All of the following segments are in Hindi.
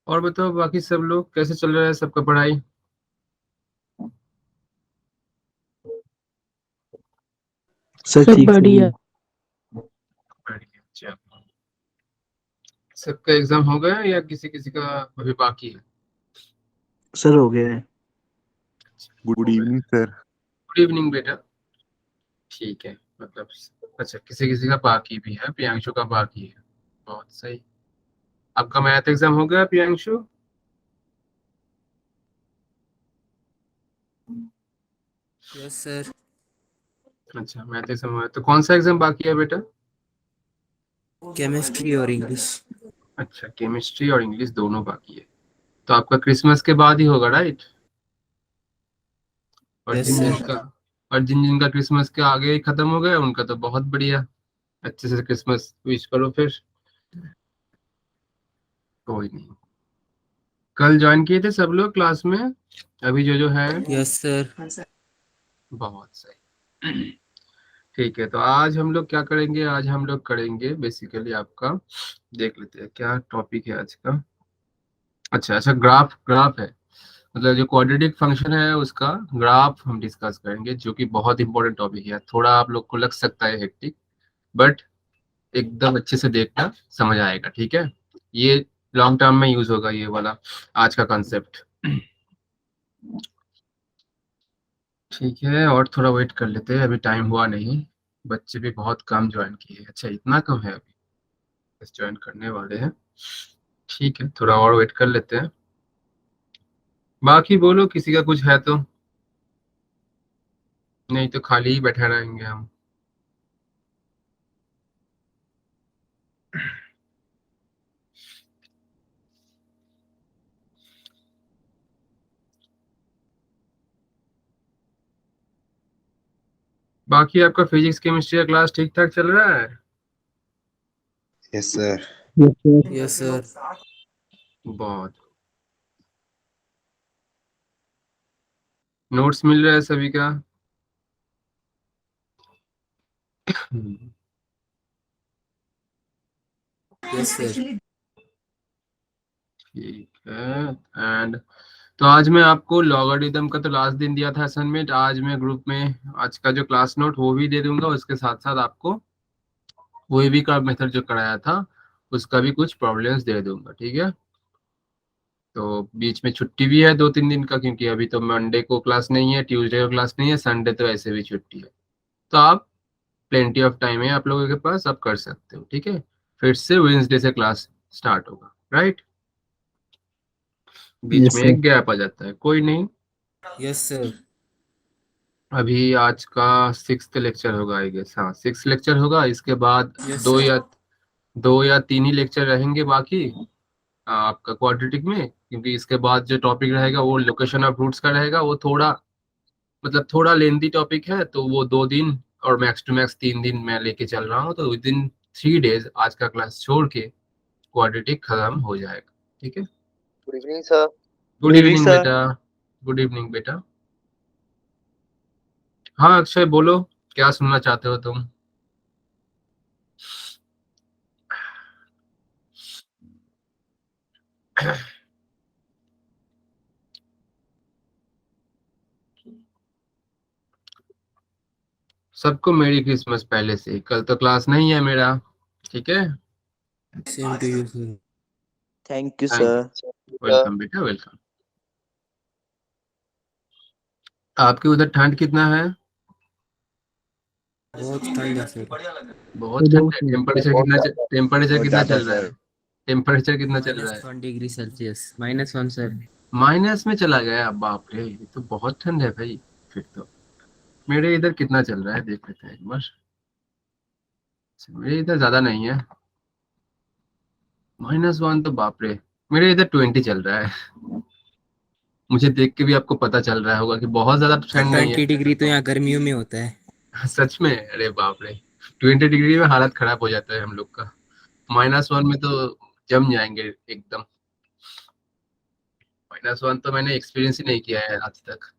और बताओ बाकी सब लोग कैसे चल रहा है सबका पढ़ाई। सर सब ठीक से बढ़िया। ही। बढ़िया, अच्छा। सबका एग्जाम हो गया या किसी किसी का अभी बाकी है। सर हो गया है। हो गुड गया। Evening sir. गुड इवनिंग बेटा। ठीक है। मतलब अच्छा किसी किसी का बाकी भी है, प्रियांशु का बाकी है। बहुत सही। आपका मैथ एग्जाम हो गया प्रियांशु। Yes sir. अच्छा मैथ एग्जाम हुआ है तो कौन सा एग्जाम बाकी है बेटा। केमिस्ट्री और इंग्लिश। अच्छा केमिस्ट्री और इंग्लिश दोनों बाकी है। तो आपका क्रिसमस के बाद ही होगा राइट। और यस जिन जिन सर। का और जिन जिन का क्रिसमस के आगे ही खत्म हो गया उनका तो बहुत बढ़िया। अच्छे से क्रिसमस विश करो फिर। कोई नहीं। कल ज्वाइन किए थे सब लोग क्लास में। अभी जो है। Yes sir. बहुत सही। ठीक है तो आज हम लोग क्या करेंगे, आज हम लोग करेंगे बेसिकली आपका देख लेते हैं क्या टॉपिक है आज का। अच्छा अच्छा ग्राफ ग्राफ है। मतलब जो क्वाड्रेटिक फंक्शन है उसका ग्राफ हम डिस्कस करेंगे जो कि बहुत इंपॉर्टेंट टॉपिक है। थोड़ा आप लोग को लग सकता है हेक्टिक बट एकदम अच्छे से देखना समझ आएगा ठीक है। ये लॉन्ग टर्म में यूज होगा ये वाला आज का कॉन्सेप्ट। ठीक है और थोड़ा वेट कर लेते हैं अभी टाइम हुआ नहीं। बच्चे भी बहुत कम ज्वाइन किए हैं। अच्छा इतना कम है अभी बस ज्वाइन करने वाले हैं। ठीक है थोड़ा और वेट कर लेते हैं। बाकी बोलो किसी का कुछ है तो। नहीं तो खाली ही बैठे रहेंगे हम। बाकी आपका फिजिक्स केमिस्ट्री का क्लास ठीक ठाक चल रहा है। Yes sir. Yes sir. Yes sir. बहुत। नोट्स मिल रहा है सभी का। Yes sir. ठीक है एंड तो आज मैं आपको लॉगरिथम का तो लास्ट दिन दिया था असाइनमेंट। आज मैं ग्रुप में आज का जो क्लास नोट वो भी दे दूंगा। उसके साथ साथ आपको वेवी का मेथड जो कराया था उसका भी कुछ प्रॉब्लम्स दे दूंगा ठीक है। तो बीच में छुट्टी भी है 2-3 दिन का क्योंकि अभी तो मंडे को क्लास नहीं है, ट्यूसडे को क्लास नहीं है, संडे तो ऐसे भी छुट्टी है। तो आप प्लेंटी ऑफ टाइम है आप लोगों के पास, आप कर सकते हो ठीक है। फिर से वेडनेसडे से क्लास स्टार्ट होगा राइट। बीच यस में सर। एक गैप आ जाता है कोई नहीं। Yes sir. अभी आज का 6th लेक्चर होगा आई गेस। हाँ 6th लेक्चर होगा। इसके बाद यस दो सर। या 2 या 3 ही लेक्चर रहेंगे बाकी आपका क्वाड्रेटिक में। क्योंकि इसके बाद जो टॉपिक रहेगा वो लोकेशन ऑफ रूट्स का रहेगा। वो थोड़ा मतलब थोड़ा लेंथी टॉपिक है तो वो 2 दिन और मैक्स टू मैक्स 3 दिन मैं लेके चल रहा हूँ। तो विद इन 3 डेज आज का क्लास छोड़ के क्वाड्रेटिक खत्म हो जाएगा ठीक है। Good evening sir. Good evening बेटा। गुड इवनिंग बेटा। हाँ अक्षय बोलो क्या सुनना चाहते हो तुम। सबको मेरी क्रिसमस पहले से। कल तो क्लास नहीं है मेरा ठीक है। Same to you sir. Thank you thank sir. You. Welcome बेटा वेलकम। आपके उधर ठंड कितना है। बहुत ठंड है सर। बहुत तो ठंड बहुत है। है। टेम्परेचर बहुत कितना ज्यादा चल रहा सर। है। टेम्परेचर कितना चल रहा है। -1 डिग्री सेल्सियस -1 सर। माइनस में चला गया बाप रे ये तो बहुत ठंड है भाई। फिर तो मेरे इधर कितना चल रहा है देख लेते हैं एक बार। अच्छा, मेरे इधर ज्यादा नहीं है। -1 तो बाप रे। मेरे इधर 20 चल रहा है। मुझे देख के भी आपको पता चल रहा होगा कि बहुत ज्यादा सर ठंड नहीं है। 20 डिग्री तो यहाँ गर्मियों में होता है। सच में अरे बाप रे। 20 डिग्री में हालत खराब हो जाता है हम लोग का। -1 में तो जम जाएंगे एकदम। -1 तो मैंने एक्सपीरियंस ही नहीं किया है आज तक।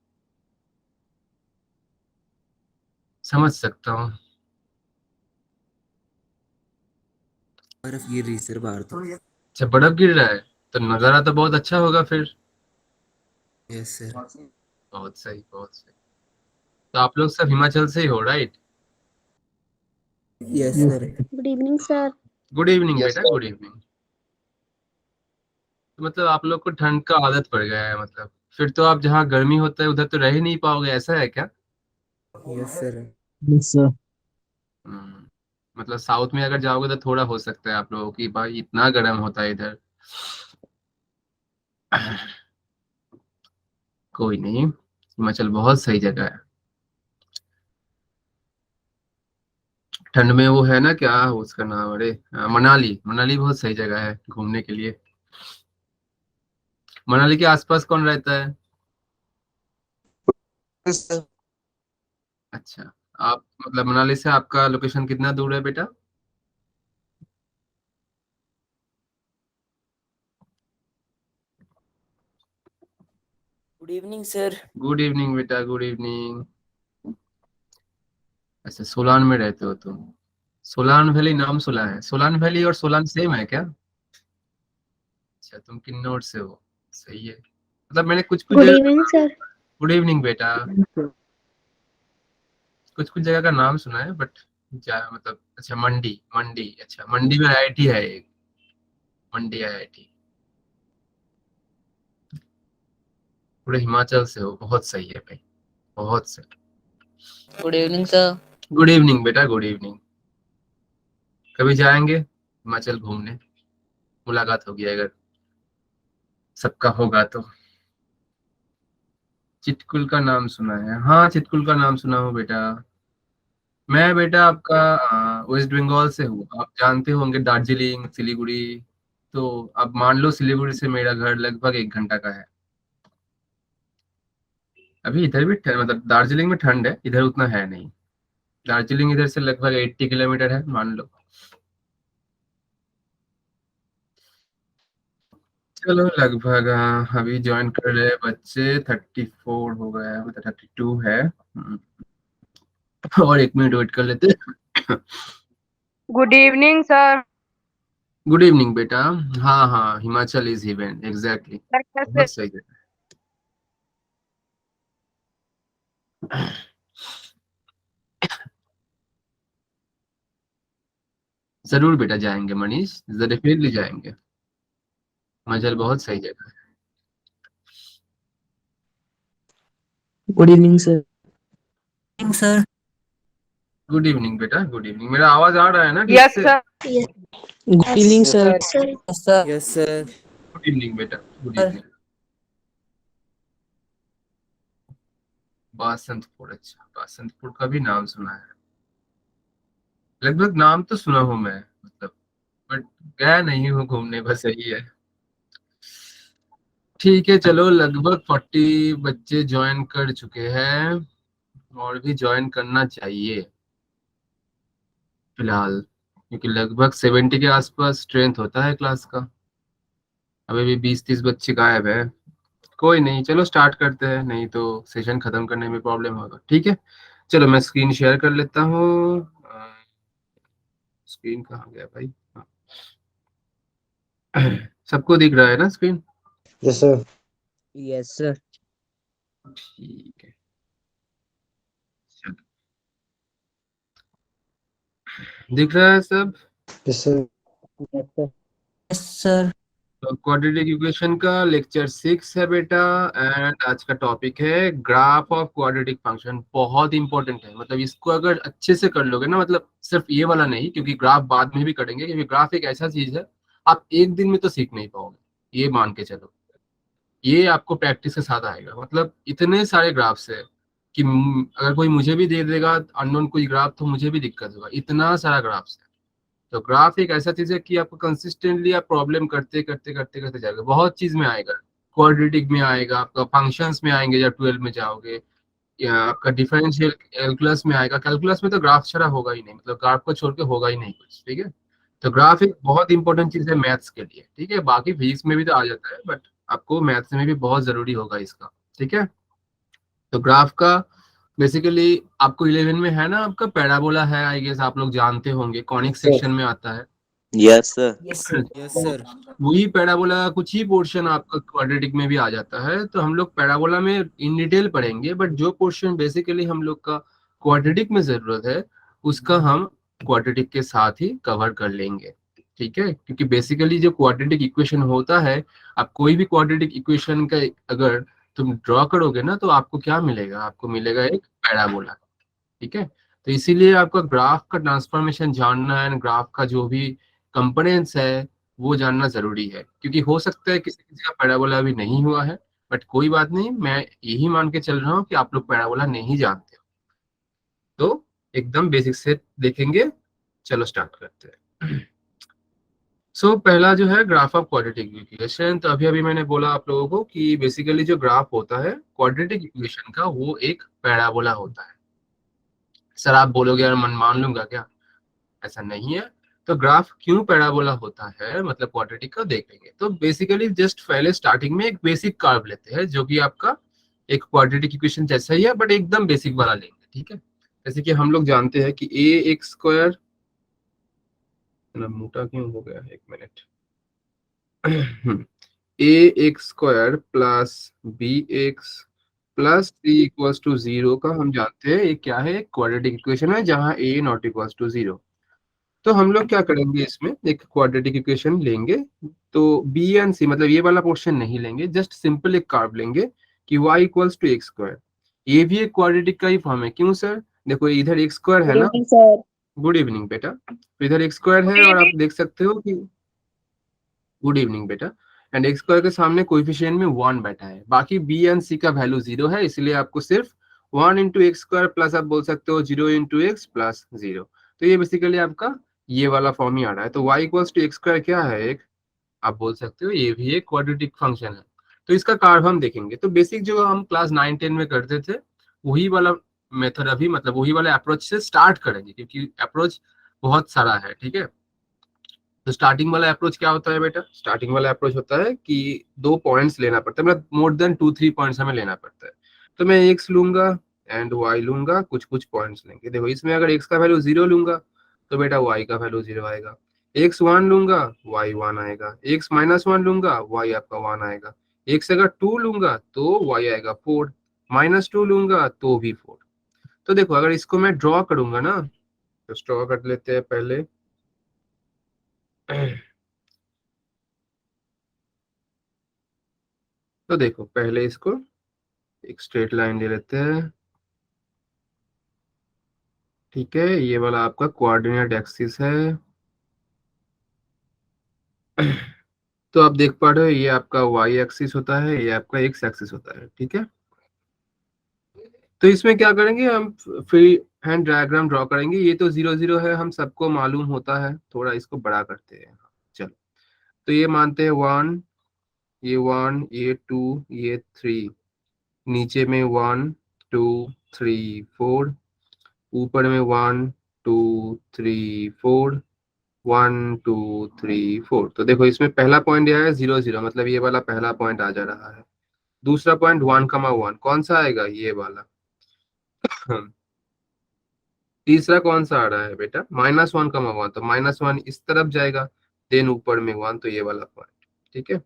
समझ सकता हूँ। बर्फ गिर रही सर बाहर तो। अच्छा बर्फ गिर रहा है। तो नज़ारा तो बहुत अच्छा होगा फिर। Yes sir. बहुत सही, बहुत सही। तो आप लोग सब हिमाचल से ही हो, right? Yes Yes, sir. Good evening sir. Good evening Yes, बेटा, sir. Good evening. तो मतलब आप लोग को ठंड का आदत पड़ गया है, मतलब फिर तो आप जहाँ गर्मी होता है उधर तो रह ही नहीं पाओगे, ऐसा है क्या? Yes sir. yes, sir. हम्म, मतलब साउथ में अगर जाओगे तो थोड़ा हो सकता है आप लोगों की, भाई इतना गर्म होता है इधर। कोई नहीं, हिमाचल बहुत सही जगह है। ठंड में वो है ना, क्या उसका नाम, अरे मनाली। मनाली बहुत सही जगह है घूमने के लिए। मनाली के आसपास कौन रहता है? Yes, sir. अच्छा, आप मतलब मनाली से आपका लोकेशन कितना दूर है बेटा? Good evening, sir. Good evening बेटा, गुड इवनिंग। अच्छा, सोलान में रहते हो तुम? सोलान वैली नाम सुना है। सोलान वैली और सोलान सेम है क्या? अच्छा, तुम किन्नौर से हो, सही है। मतलब मैंने कुछ कुछ गुड जगह। Evening sir. गुड इवनिंग बेटा। कुछ कुछ जगह का नाम सुना है बट मतलब अच्छा, मंडी। मंडी, अच्छा मंडी में आईआईटी है एक, मंडी आईआईटी। पूरे हिमाचल से हो, बहुत सही है भाई, बहुत सही। Good evening, sir. Good evening बेटा, गुड इवनिंग। कभी जाएंगे हिमाचल घूमने, मुलाकात होगी अगर सबका होगा तो। चितकुल का नाम सुना है? हाँ, चितकुल का नाम सुना हूँ बेटा। मैं बेटा आपका वेस्ट बंगाल से हूँ, आप जानते होंगे दार्जिलिंग, सिलीगुड़ी। तो अब मान लो सिलीगुड़ी से मेरा घर लगभग 1 घंटा का है। अभी इधर भी मतलब दार्जिलिंग में ठंड है, इधर उतना है नहीं। दार्जिलिंग इधर से लगभग 80 किलोमीटर है मान लो। चलो लगभग, अभी ज्वाइन कर रहे हैं बच्चे, 34 हो गया है, मतलब 32 है। और 1 मिनट वेट कर लेते। Good evening sir. Good evening बेटा। हाँ हाँ, Himachal is event, exactly. Sir कैसे? बहुत सही है। जरूर बेटा जाएंगे मनीष, डेफिनेटली जाएंगे। हिमाचल बहुत सही जगह है। Good evening, sir. Sir. Good evening बेटा, गुड इवनिंग। मेरा आवाज आ रहा है ना ठीक यस से? Sir. Good evening, Yes, sir. Sir yes sir. Yes sir. Good evening बेटा, गुड इवनिंग। बासंतपुर, अच्छा बासंतपुर का भी नाम सुना है, लगभग नाम तो सुना हूँ मैं, मतलब बट गया नहीं हूँ घूमने, बस यही है। ठीक है चलो, लगभग 40 बच्चे ज्वाइन कर चुके हैं, और भी ज्वाइन करना चाहिए फिलहाल, क्योंकि लगभग 70 के आसपास स्ट्रेंथ होता है क्लास का। अभी भी 20-30 बच्चे गायब है। कोई नहीं, चलो स्टार्ट करते हैं, नहीं तो सेशन खत्म करने में प्रॉब्लम होगा। ठीक है, चलो मैं स्क्रीन शेयर कर लेता हूँ। स्क्रीन कहाँ गया भाई? हाँ। सबको दिख रहा है ना screen? Yes, sir. Yes, sir. ठीक है, चलो। दिख रहा है सब? Yes, sir. Yes, sir. Yes sir. तो क्वाड्रेटिक इक्वेशन का लेक्चर 6 है बेटा, एंड आज का टॉपिक है ग्राफ ऑफ क्वाड्रेटिक फंक्शन। बहुत इंपॉर्टेंट है, मतलब इसको अगर अच्छे से कर लोगे ना, मतलब सिर्फ ये वाला नहीं, क्योंकि ग्राफ बाद में भी करेंगे, क्योंकि ग्राफ एक ऐसा चीज है आप एक दिन में तो सीख नहीं पाओगे, ये मान के चलो। ये आपको प्रैक्टिस के साथ आएगा, मतलब इतने सारे ग्राफ्स है कि अगर कोई मुझे भी दे देगा अननोन कोई ग्राफ तो मुझे भी दिक्कत होगा, इतना सारा ग्राफ्स है। तो ग्राफ एक ऐसा चीज है कि आपको कंसिस्टेंटली आप प्रॉब्लम करते करते करते करते जाएगा, बहुत चीज में आएगा। क्वाड्रेटिक में आएगा, आपका फंक्शंस में आएंगे जब 12 में जाओगे, या आपका डिफरेंशियल कैलकुलस में आएगा। कैलकुलस में तो ग्राफ छड़ा होगा ही नहीं, मतलब ग्राफ को छोड़ के होगा ही नहीं कुछ। ठीक है, तो ग्राफ एक बहुत इंपॉर्टेंट चीज है मैथ्स के लिए। ठीक है, बाकी फिजिक्स में भी तो आ जाता है, बट आपको मैथ्स में भी बहुत जरूरी होगा इसका। ठीक है, तो ग्राफ का बेसिकली आपको 11 में है ना, आपका पैराबोला है, आई गेस आप लोग जानते होंगे, कॉनिक Yes, sir. सेक्शन में आता है। Yes, sir. Yes, sir. वही पैराबोला का कुछ ही पोर्शन आपका क्वाड्रेटिक में भी आ जाता है, तो हम लोग पैराबोला में इन डिटेल पढ़ेंगे, बट जो पोर्शन बेसिकली हम लोग का क्वाड्रेटिक में जरूरत है उसका हम क्वाड्रेटिक के साथ ही कवर कर लेंगे, ठीक है। क्योंकि बेसिकली जो क्वाड्रेटिक इक्वेशन होता है, आप कोई भी क्वाड्रेटिक इक्वेशन का अगर तुम ड्रॉ करोगे ना तो आपको क्या मिलेगा, आपको मिलेगा एक पैराबोला, ठीक है। तो इसीलिए आपका ग्राफ का ट्रांसफॉर्मेशन जानना है, ग्राफ का जो भी कंपोनेंट्स है वो जानना जरूरी है, क्योंकि हो सकता है किसी किसी का पैराबोला अभी नहीं हुआ है, बट कोई बात नहीं, मैं यही मान के चल रहा हूँ कि आप लोग पैराबोला नहीं जानते हो, तो एकदम बेसिक से देखेंगे। चलो स्टार्ट करते हैं। सो पहला जो है ग्राफ ऑफ क्वाड्रेटिक इक्वेशन। तो अभी मैंने बोला आप लोगों को कि बेसिकली जो ग्राफ होता है क्वाड्रेटिक इक्वेशन का वो एक पैराबोला होता है। सर आप बोलोगे यार मन मान लूंगा क्या, ऐसा नहीं है। तो ग्राफ क्यों पैराबोला होता है मतलब क्वाड्रेटिक का देखेंगे। तो बेसिकली जस्ट पहले स्टार्टिंग में एक बेसिक कर्व लेते हैं जो कि आपका एक क्वाड्रेटिक इक्वेशन जैसा ही है, बट एकदम बेसिक वाला लेंगे, ठीक है। जैसे कि हम लोग जानते हैं कि ए एक्स स्क्वायर, मोटा क्यों हो गया, एक minute, a x square plus b x plus c equals to 0 का हम जानते हैं ये क्या है, एक क्वाड्रेटिक इक्वेशन है जहां ए नॉट इक्वल्स टू 0। तो हम लोग क्या करेंगे, इसमें एक क्वाड्रेटिक इक्वेशन लेंगे, तो बी एंड सी मतलब ये वाला पोर्शन नहीं लेंगे, जस्ट सिंपल एक कर्व लेंगे कि y equals to x square. ये भी एक क्वाड्रेटिक का ही फॉर्म है, क्यों सर, देखो इधर एक्स स्क्वायर है ना, गुड इवनिंग बेटा, तो इधर एक्स स्क्वायर है और आप देख सकते हो कि गुड इवनिंग बेटा, एंड एक्स स्क्वायर के सामने कोएफिशिएंट में 1 बैठा है, बाकी बी एंड सी का वैल्यू 0 है, इसलिए आपको सिर्फ 1 इंटू एक्स स्क्वायर प्लस आप बोल सकते हो 0 इंटू एक्स प्लस 0। तो ये बेसिकली आपका ये वाला फॉर्म ही आ रहा है। तो y equals to x square क्या है, एक आप बोल सकते हो ये भी एक क्वाड्रेटिक फंक्शन है। तो इसका कर्व हम देखेंगे। तो बेसिक जो हम क्लास 9-10 में करते थे वही वाला मेथड अभी मतलब वही वाला अप्रोच से स्टार्ट करेंगे, क्योंकि अप्रोच बहुत सारा है, ठीक है। तो स्टार्टिंग वाला अप्रोच क्या होता है बेटा, स्टार्टिंग वाला अप्रोच होता है कि 2 पॉइंट्स लेना पड़ता है, मतलब मोर देन 2-3 पॉइंट्स हमें लेना पड़ता है। तो मैं एक्स लूंगा एंड वाई लूंगा, कुछ कुछ पॉइंट्स लेंगे। देखो इसमें अगर एक्स का वैल्यू 0 लूंगा तो बेटा वाई का वैल्यू 0 आएगा, एक्स 1 लूंगा वाई 1 आएगा, एक्स -1 लूंगा वाई आपका 1 आएगा, एक्स अगर 2 लूंगा तो वाई आएगा 4, -2 लूंगा तो भी 4। तो देखो अगर इसको मैं ड्रॉ करूंगा ना, तो ड्रॉ कर लेते हैं पहले। तो देखो पहले इसको एक स्ट्रेट लाइन ले लेते हैं, ठीक है। ये वाला आपका कोऑर्डिनेट एक्सिस है। तो आप देख पा रहे हो ये आपका y एक्सिस होता है, ये आपका x एक्सिस होता है, ठीक है। तो इसमें क्या करेंगे हम, फ्री हैंड डायग्राम ड्रॉ करेंगे। ये तो 0 0 है, हम सबको मालूम होता है, थोड़ा इसको बड़ा करते हैं। चलो तो ये मानते हैं 1, ये 1, ये 2, ये 3, नीचे में 1 2 3 4, ऊपर में 1 2 3 4, 1 2 3 4। तो देखो इसमें पहला पॉइंट यह है 0 0, मतलब ये वाला पहला पॉइंट आ जा रहा है। दूसरा पॉइंट 1,1 कौन सा आएगा, ये वाला। तीसरा कौन सा आ रहा है बेटा, -1,1, तो -1 इस तरफ जाएगा, देन ऊपर में 1, तो ये वाला पॉइंट, ठीक है।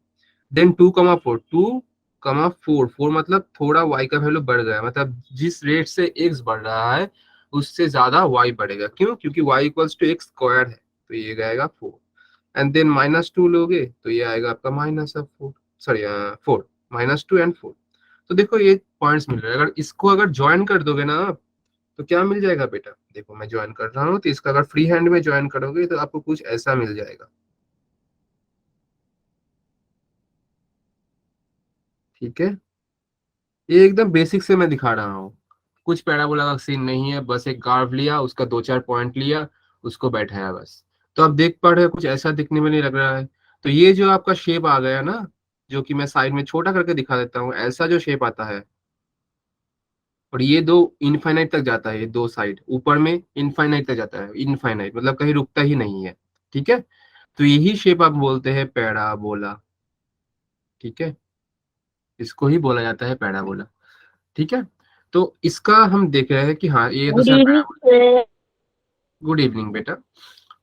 देन 2,4, 4 मतलब थोड़ा y का वैल्यू बढ़ गया, मतलब जिस रेट से x बढ़ रहा है उससे ज्यादा y बढ़ेगा, क्यों, क्योंकि y equals to x square है, तो ये जाएगा 4। एंड देन -2 लोगे तो ये आएगा आपका -4, सॉरी 4, -2 एंड 4। तो देखो ये पॉइंट्स मिल रहे हैं, अगर इसको अगर ज्वाइन कर दोगे ना आप तो क्या मिल जाएगा बेटा, देखो मैं ज्वाइन कर रहा हूँ, तो इसका अगर फ्री हैंड में ज्वाइन करोगे तो आपको कुछ ऐसा मिल जाएगा, ठीक है। ये एकदम बेसिक से मैं दिखा रहा हूँ, कुछ पैराबोला का सीन नहीं है, बस एक कर्व लिया, उसका 2-4 पॉइंट लिया, उसको बैठाया बस। तो आप देख पा रहे हो कुछ ऐसा दिखने में नहीं लग रहा है। तो ये जो आपका शेप आ गया ना, जो कि मैं साइड में छोटा करके दिखा देता हूँ, ऐसा जो शेप आता है, और ये दो इनफाइनाइट तक जाता है, ये दो साइड ऊपर में इनफाइनाइट तक जाता है, इनफाइनाइट मतलब कहीं रुकता ही नहीं है, ठीक है। तो यही शेप आप बोलते हैं पैराबोला, ठीक है, इसको ही बोला जाता है पैराबोला, ठीक है। तो इसका हम देख रहे हैं कि हाँ ये तो सर पैराबोला। गुड इवनिंग बेटा।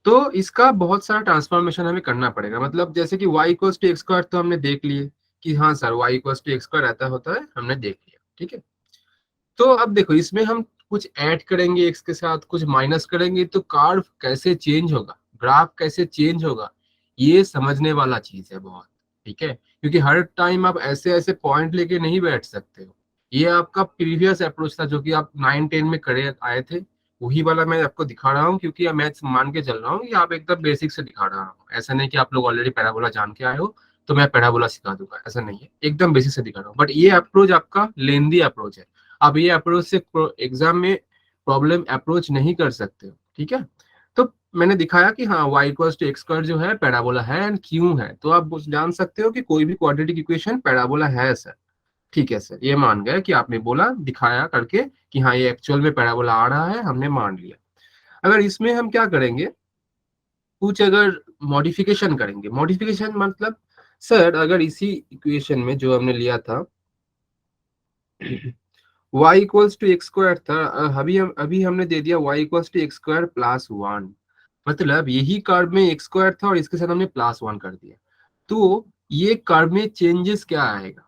तो इसका बहुत सारा ट्रांसफॉर्मेशन हमें करना पड़ेगा, मतलब जैसे कि y equals to x square तो हमने देख लिए कि हाँ sir y equals to x square ऐसा होता है, हमने देख लिया, ठीक है। तो अब देखो इसमें हम कुछ ऐड करेंगे x के साथ, कुछ माइनस करेंगे, तो कर्व कैसे चेंज होगा, ग्राफ कैसे चेंज होगा, ये समझने वाला चीज है बहुत, ठीक है। क्योंकि हर टाइम आप ऐसे ऐसे पॉइंट लेके नहीं बैठ सकते हो। ये आपका प्रीवियस अप्रोच था जो कि आप 9-10 में करे आए थे, वही वाला मैं आपको दिखा रहा हूँ, क्योंकि मैं मान के चल रहा हूँ कि आप एकदम बेसिक से दिखा रहा हूँ। ऐसा नहीं कि आप लोग ऑलरेडी पैराबोला जान के आए हो तो मैं पैराबोला सिखा दूंगा, ऐसा नहीं है, एकदम बेसिक से दिखा रहा हूँ। बट ये अप्रोच आपका लेंदी अप्रोच है, आप ये अप्रोच से एग्जाम में प्रॉब्लम अप्रोच नहीं कर सकते हो, ठीक है। तो मैंने दिखाया कि हाँ y equals to x square जो है पैराबोला है एंड क्यों है, तो आप जान सकते हो कि कोई भी क्वाड्रेटिक इक्वेशन पैराबोला है सर, ठीक है सर, ये मान गए कि आपने बोला दिखाया करके कि हाँ ये एक्चुअल में पैराबोला आ रहा है, हमने मान लिया। अगर इसमें हम क्या करेंगे, कुछ अगर मॉडिफिकेशन करेंगे, मॉडिफिकेशन मतलब सर अगर इसी इक्वेशन में जो हमने लिया था y equals to x square था, अभी हमने दे दिया y equals to x square plus 1, मतलब यही कर्व में एक्स स्क्वायर था और इसके साथ हमने प्लस 1 कर दिया। तो ये कर्व में चेंजेस क्या आएगा,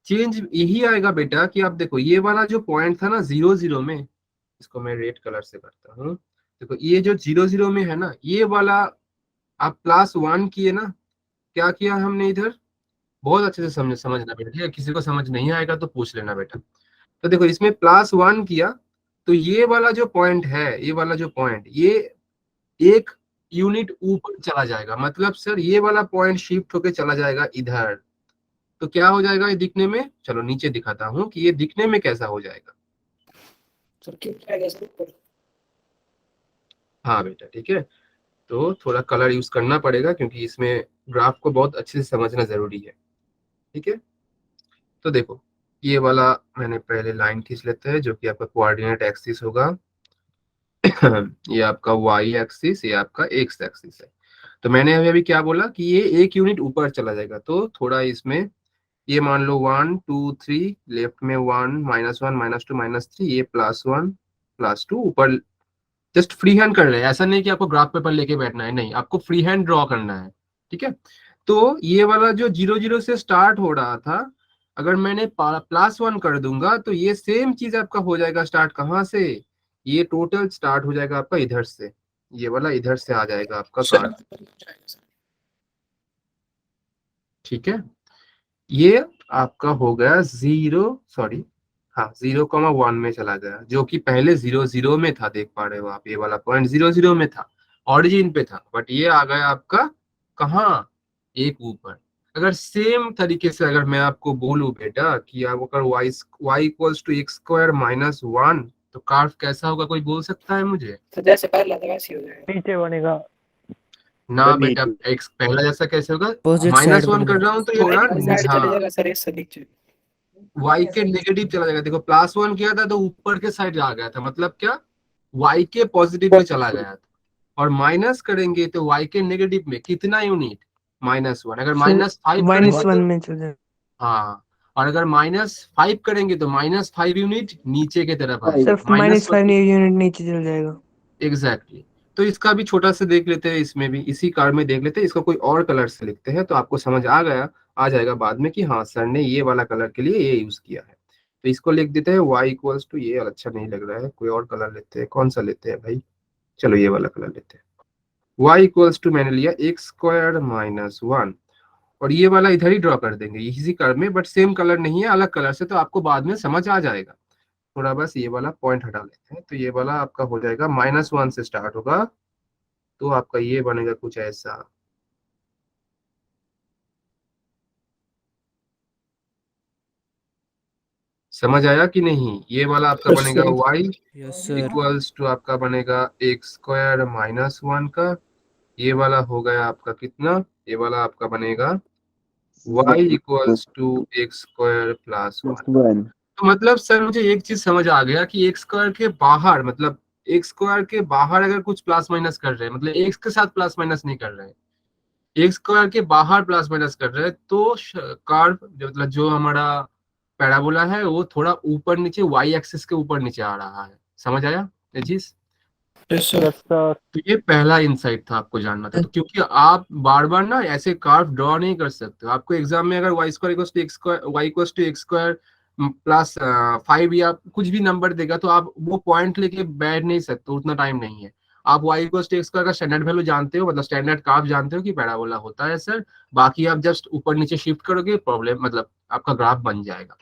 चेंज यही आएगा बेटा कि आप देखो ये वाला जो पॉइंट था ना 0 0 में, इसको मैं रेड कलर से करता हूँ, देखो ये जो 0 0 में है ना, ये वाला आप +1 किए ना, क्या किया हमने इधर, बहुत अच्छे से समझना बेटा, ठीक है, किसी को समझ नहीं आएगा तो पूछ लेना बेटा। तो देखो इसमें +1 किया, तो ये वाला जो पॉइंट है, ये वाला जो पॉइंट, ये एक यूनिट ऊपर चला जाएगा, मतलब सर ये वाला पॉइंट शिफ्ट होके चला जाएगा इधर। तो क्या हो जाएगा ये दिखने में, चलो नीचे दिखाता हूँ कि ये दिखने में कैसा हो जाएगा। हाँ बेटा ठीक है, तो थोड़ा कलर यूज करना पड़ेगा क्योंकि इसमें ग्राफ को बहुत अच्छे से समझना जरूरी है, ठीक है। तो देखो ये वाला मैंने पहले लाइन खींच लेते हैं जो कि आपका कोऑर्डिनेट एक्सिस होगा ये आपका y एक्सिस, ये आपका x एक्सिस है। तो मैंने अभी क्या बोला कि ये एक यूनिट ऊपर चला जाएगा, तो थोड़ा इसमें ये मान लो 1 2 3, लेफ्ट में 1 -1 -2 -3, ये +1 +2 ऊपर, जस्ट फ्री हैंड कर रहे हैं, ऐसा नहीं कि आपको ग्राफ पेपर लेके बैठना है, नहीं, आपको फ्री हैंड ड्रॉ करना है, ठीक है। तो ये वाला जो 0 0 से स्टार्ट हो रहा था, अगर मैंने +1 कर दूंगा तो ये सेम चीज आपका हो जाएगा स्टार्ट कहाँ से, ये टोटल स्टार्ट हो जाएगा आपका इधर से, ये वाला इधर से आ जाएगा आपका कार्ड, ठीक है। ये आपका हो गया 0,1 में चला गया, जो कि पहले 0 0 में था, देख पा रहे हो आप, ये वाला पॉइंट 0 0 में था, ऑरिजिन पे था, बट ये आ गया आपका कहाँ, एक ऊपर। अगर सेम तरीके से अगर मैं आपको बोलूं बेटा कि आप अगर y equals to x square -1, तो कार्व कैसा होगा, कोई बोल सकता है मुझे? तो जैसे पहला था वैसे ही हो जाएगा, नीचे बनेगा। ना बेटा, एक्स पहला जैसा कैसे होगा, Opposite side -1 कर रहा हूँ तो ये तो थोड़ा, एक साइड चले हाँ जाएगा सर, एक से नीचे। y के नेगेटिव चला जाएगा, देखो +1 किया था तो ऊपर के साइड आ गया था, मतलब क्या, y के पॉजिटिव में चला गया था, और माइनस करेंगे तो y के नेगेटिव में कितना यूनिट, -1, अगर -5 करेंगे -1 तो, में चल जाएगा। हाँ, और अगर -5 करेंगे तो -5 यूनिट नीचे की तरफ आएगा, सिर्फ -5 यूनिट नीचे चल जाएगा। एग्जैक्टली। तो इसका भी छोटा सा देख लेते हैं, इसमें भी इसी कार में देख लेते हैं, इसको कोई और कलर से लिखते हैं तो आपको समझ आ जाएगा बाद में कि हाँ सर ने ये वाला कलर के लिए ये यूज किया है। तो इसको लिख देते हैं y इक्वल्स टू, ये अच्छा नहीं लग रहा है, कोई और कलर लेते हैं, कौन सा लेते हैं भाई, चलो ये वाला कलर लेते हैं। y इक्वल्स टू मैंने लिया एक्स स्क्वायर -1, और ये वाला इधर ही ड्रॉ कर देंगे इसी कलर में, बट सेम कलर नहीं है, अलग कलर से, तो आपको बाद में समझ आ जाएगा। थोड़ा बस ये वाला पॉइंट हटा लेते हैं, तो ये वाला आपका हो जाएगा -1 से स्टार्ट होगा, तो आपका ये बनेगा कुछ ऐसा, समझ आया कि नहीं? ये वाला आपका बनेगा y Yes sir. Equals to आपका बनेगा एक्स स्क्वायर -1 का, ये वाला हो गया आपका कितना, ये वाला आपका बनेगा y equals to x square +1। तो मतलब सर मुझे एक चीज समझ आ गया कि एक्स स्क्वायर के बाहर, मतलब एक्स स्क्वायर के बाहर अगर कुछ प्लस माइनस कर रहे हैं, मतलब एक्स के साथ प्लस माइनस नहीं कर रहे हैं, एक्स स्क्वायर के बाहर प्लस माइनस कर रहे हैं, तो कर्व मतलब जो हमारा पैराबोला है वो थोड़ा ऊपर नीचे y एक्सिस के ऊपर नीचे आ रहा है, समझ आया ये चीज? Yes sir. तो ये पहला इंसाइट था, आपको जानना था। तो क्योंकि आप बार बार ना ऐसे कार्व ड्रॉ नहीं कर सकते हो, आपको एग्जाम में अगर y square equals to x square, y equals to x square plus 5 या कुछ भी नंबर देगा तो आप वो पॉइंट लेके बैठ नहीं सकते, उतना टाइम नहीं है। आप y equals to x square का स्टैंडर्ड वैल्यू जानते हो, मतलब स्टैंडर्ड कार्व जानते हो कि पैराबोला होता है सर। बाकी आप जस्ट ऊपर नीचे शिफ्ट करोगे, प्रॉब्लम मतलब आपका ग्राफ बन जाएगा।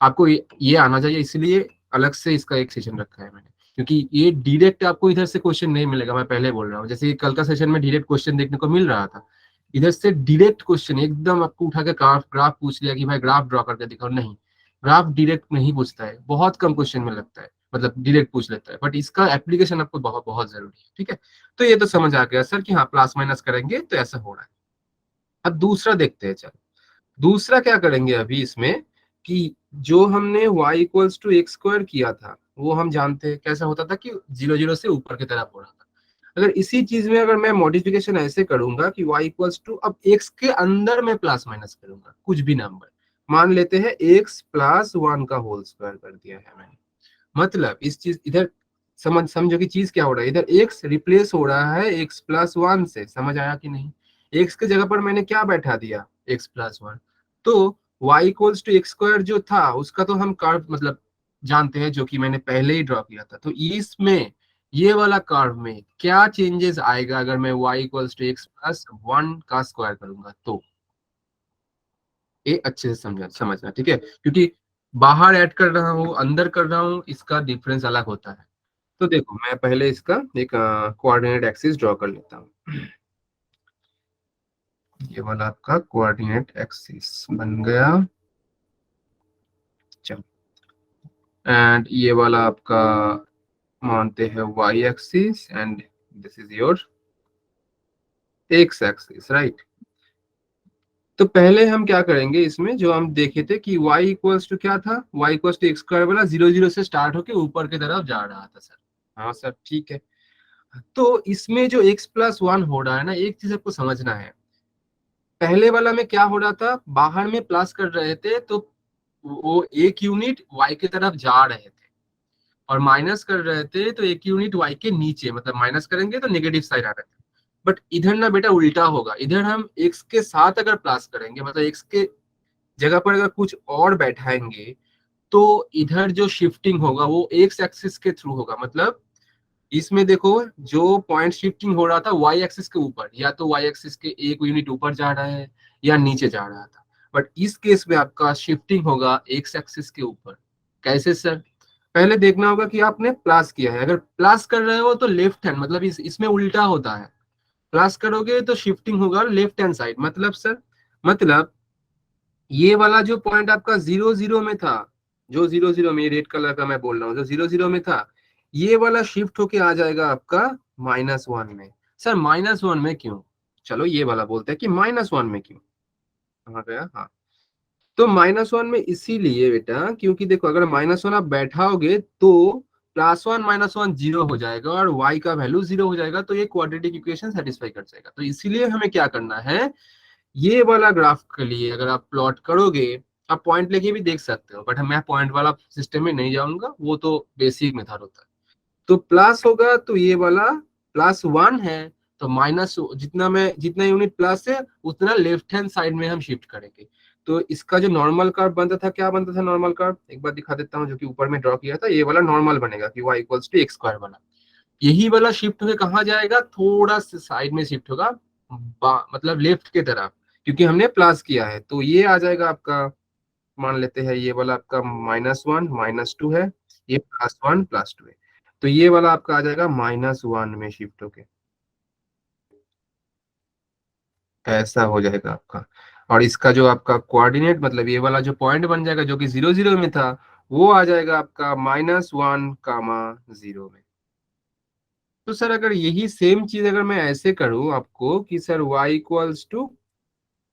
आपको ये आना चाहिए, इसलिए अलग से इसका एक सेशन रखा है मैंने, क्योंकि ये डायरेक्ट आपको इधर से क्वेश्चन नहीं मिलेगा। मैं पहले बोल रहा हूँ, जैसे कल का सेशन में डायरेक्ट क्वेश्चन देखने को मिल रहा था, इधर से डायरेक्ट क्वेश्चन एकदम आपको उठा के ग्राफ पूछ लिया कि भाई ग्राफ ड्रॉ करके दिखाओ, नहीं, ग्राफ डायरेक्ट नहीं पूछता है, बहुत कम क्वेश्चन में लगता है, मतलब डायरेक्ट पूछ लेता है, बट इसका एप्लीकेशन आपको बहुत बहुत जरूरी है। ठीक है, तो ये तो समझ आ गया सर कि हाँ प्लस माइनस करेंगे तो ऐसा हो रहा है। अब दूसरा देखते हैं, चलो दूसरा क्या करेंगे अभी इसमें, कि जो हमने y equals to x square किया था वो हम जानते हैं कैसा होता था, कि 0 0 से ऊपर की तरफ हो रहा था। अगर इसी चीज में अगर मैं मॉडिफिकेशन ऐसे करूंगा कि y इक्वल्स टू, अब x के अंदर मैं प्लस माइनस करूंगा कुछ भी नंबर, मान लेते हैं x प्लस 1 का होल स्क्वायर कर दिया है मैंने। मतलब इस चीज इधर समझो कि चीज क्या हो रहा है, इधर x रिप्लेस हो रहा है x प्लस 1 से, समझ आया कि नहीं। x के जगह पर मैंने क्या बैठा दिया, x प्लस 1। तो y equals to x square जो था उसका तो हम कर्व मतलब जानते हैं, जो कि मैंने पहले ही ड्रॉ किया था। तो इसमें ये वाला कर्व में क्या चेंजेस आएगा अगर मैं y equals to x plus 1 का स्क्वायर करूंगा, तो ये अच्छे से समझना, ठीक है, क्योंकि बाहर ऐड कर रहा हूँ अंदर कर रहा हूँ, इसका डिफरेंस अलग होता है। तो देखो मैं पहले इसका एक कोऑर्डिनेट एक्सिस ड्रॉ कर लेता हूँ। ये वाला आपका कोऑर्डिनेट एक्सिस बन गया, चलो। एंड ये वाला आपका मानते हैं y axis and this is your x axis, right. तो पहले हम क्या करेंगे इसमें, जो हम देखे थे कि y इक्वल्स टू क्या था, y equals to x square वाला 0 0 से स्टार्ट होके ऊपर की तरफ जा रहा था सर। हाँ सर ठीक है। तो इसमें जो x प्लस 1 हो रहा है ना, एक चीज आपको समझना है, पहले वाला में क्या हो रहा था, बाहर में प्लस कर रहे थे तो वो एक यूनिट y की तरफ जा रहे थे, और माइनस कर रहे थे तो एक यूनिट y के नीचे, मतलब माइनस करेंगे तो नेगेटिव साइड आ रहा था। बट इधर ना बेटा उल्टा होगा, इधर हम x के साथ अगर प्लस करेंगे, मतलब x के जगह पर अगर कुछ और बैठाएंगे, तो इधर जो शिफ्टिंग होगा वो x एक्सिस के थ्रू होगा। मतलब इसमें देखो जो पॉइंट शिफ्टिंग हो रहा था y एक्सिस के ऊपर, या तो y एक्सिस के एक यूनिट ऊपर जा रहा है या नीचे जा रहा था, बट इस केस में आपका शिफ्टिंग होगा x एक्सिस के ऊपर। कैसे सर, पहले देखना होगा कि आपने प्लस किया है, अगर प्लस कर रहे हो तो लेफ्ट हैंड, मतलब इसमें उल्टा होता है, प्लस करोगे तो शिफ्टिंग होगा लेफ्ट हैंड साइड। मतलब सर, मतलब ये वाला जो पॉइंट आपका 0 0 में था, जो 0 0 में रेड कलर का मैं बोल रहा हूँ, जो 0 0 में था, ये वाला शिफ्ट होके आ जाएगा आपका -1 में। सर -1 में क्यों, चलो ये वाला बोलते हैं कि -1 में क्यों, कहाँ गया, हाँ। तो -1 में इसीलिए बेटा, क्योंकि देखो अगर -1 आप बैठाओगे तो +1 -1 0 हो जाएगा और y का वैल्यू 0 हो जाएगा, तो ये क्वाड्रेटिक इक्वेशन सेटिस्फाई कर जाएगा। तो इसीलिए हमें क्या करना है, ये वाला ग्राफ के लिए अगर आप प्लॉट करोगे, आप पॉइंट लेके भी देख सकते हो, बट मैं पॉइंट वाला सिस्टम में नहीं जाऊंगा, वो तो बेसिक मेथड होता है। तो प्लस होगा तो ये वाला +1 है, तो माइनस जितना यूनिट प्लस है उतना लेफ्ट हैंड साइड में हम शिफ्ट करेंगे। तो इसका जो नॉर्मल कर्व बनता था, क्या बनता था नॉर्मल कर्व, एक बार दिखा देता हूँ, जो कि ऊपर में ड्रॉ किया था, ये वाला नॉर्मल बनेगा कि y equals to x square वाला, यही वाला शिफ्ट होकर कहाँ जाएगा, थोड़ा सा साइड में शिफ्ट होगा, मतलब लेफ्ट की तरफ, क्योंकि हमने प्लस किया है। तो ये आ जाएगा आपका, मान लेते हैं ये वाला आपका -1 -2 है, ये +1 +2 है, तो ये वाला आपका आ जाएगा -1 में शिफ्ट होके, ऐसा हो जाएगा आपका। और इसका जो आपका कोऑर्डिनेट, मतलब ये वाला जो पॉइंट बन जाएगा जो कि 0 0 में था, वो आ जाएगा आपका -1, 0 में। तो सर अगर यही सेम चीज अगर मैं ऐसे करूं आपको कि sir y equals to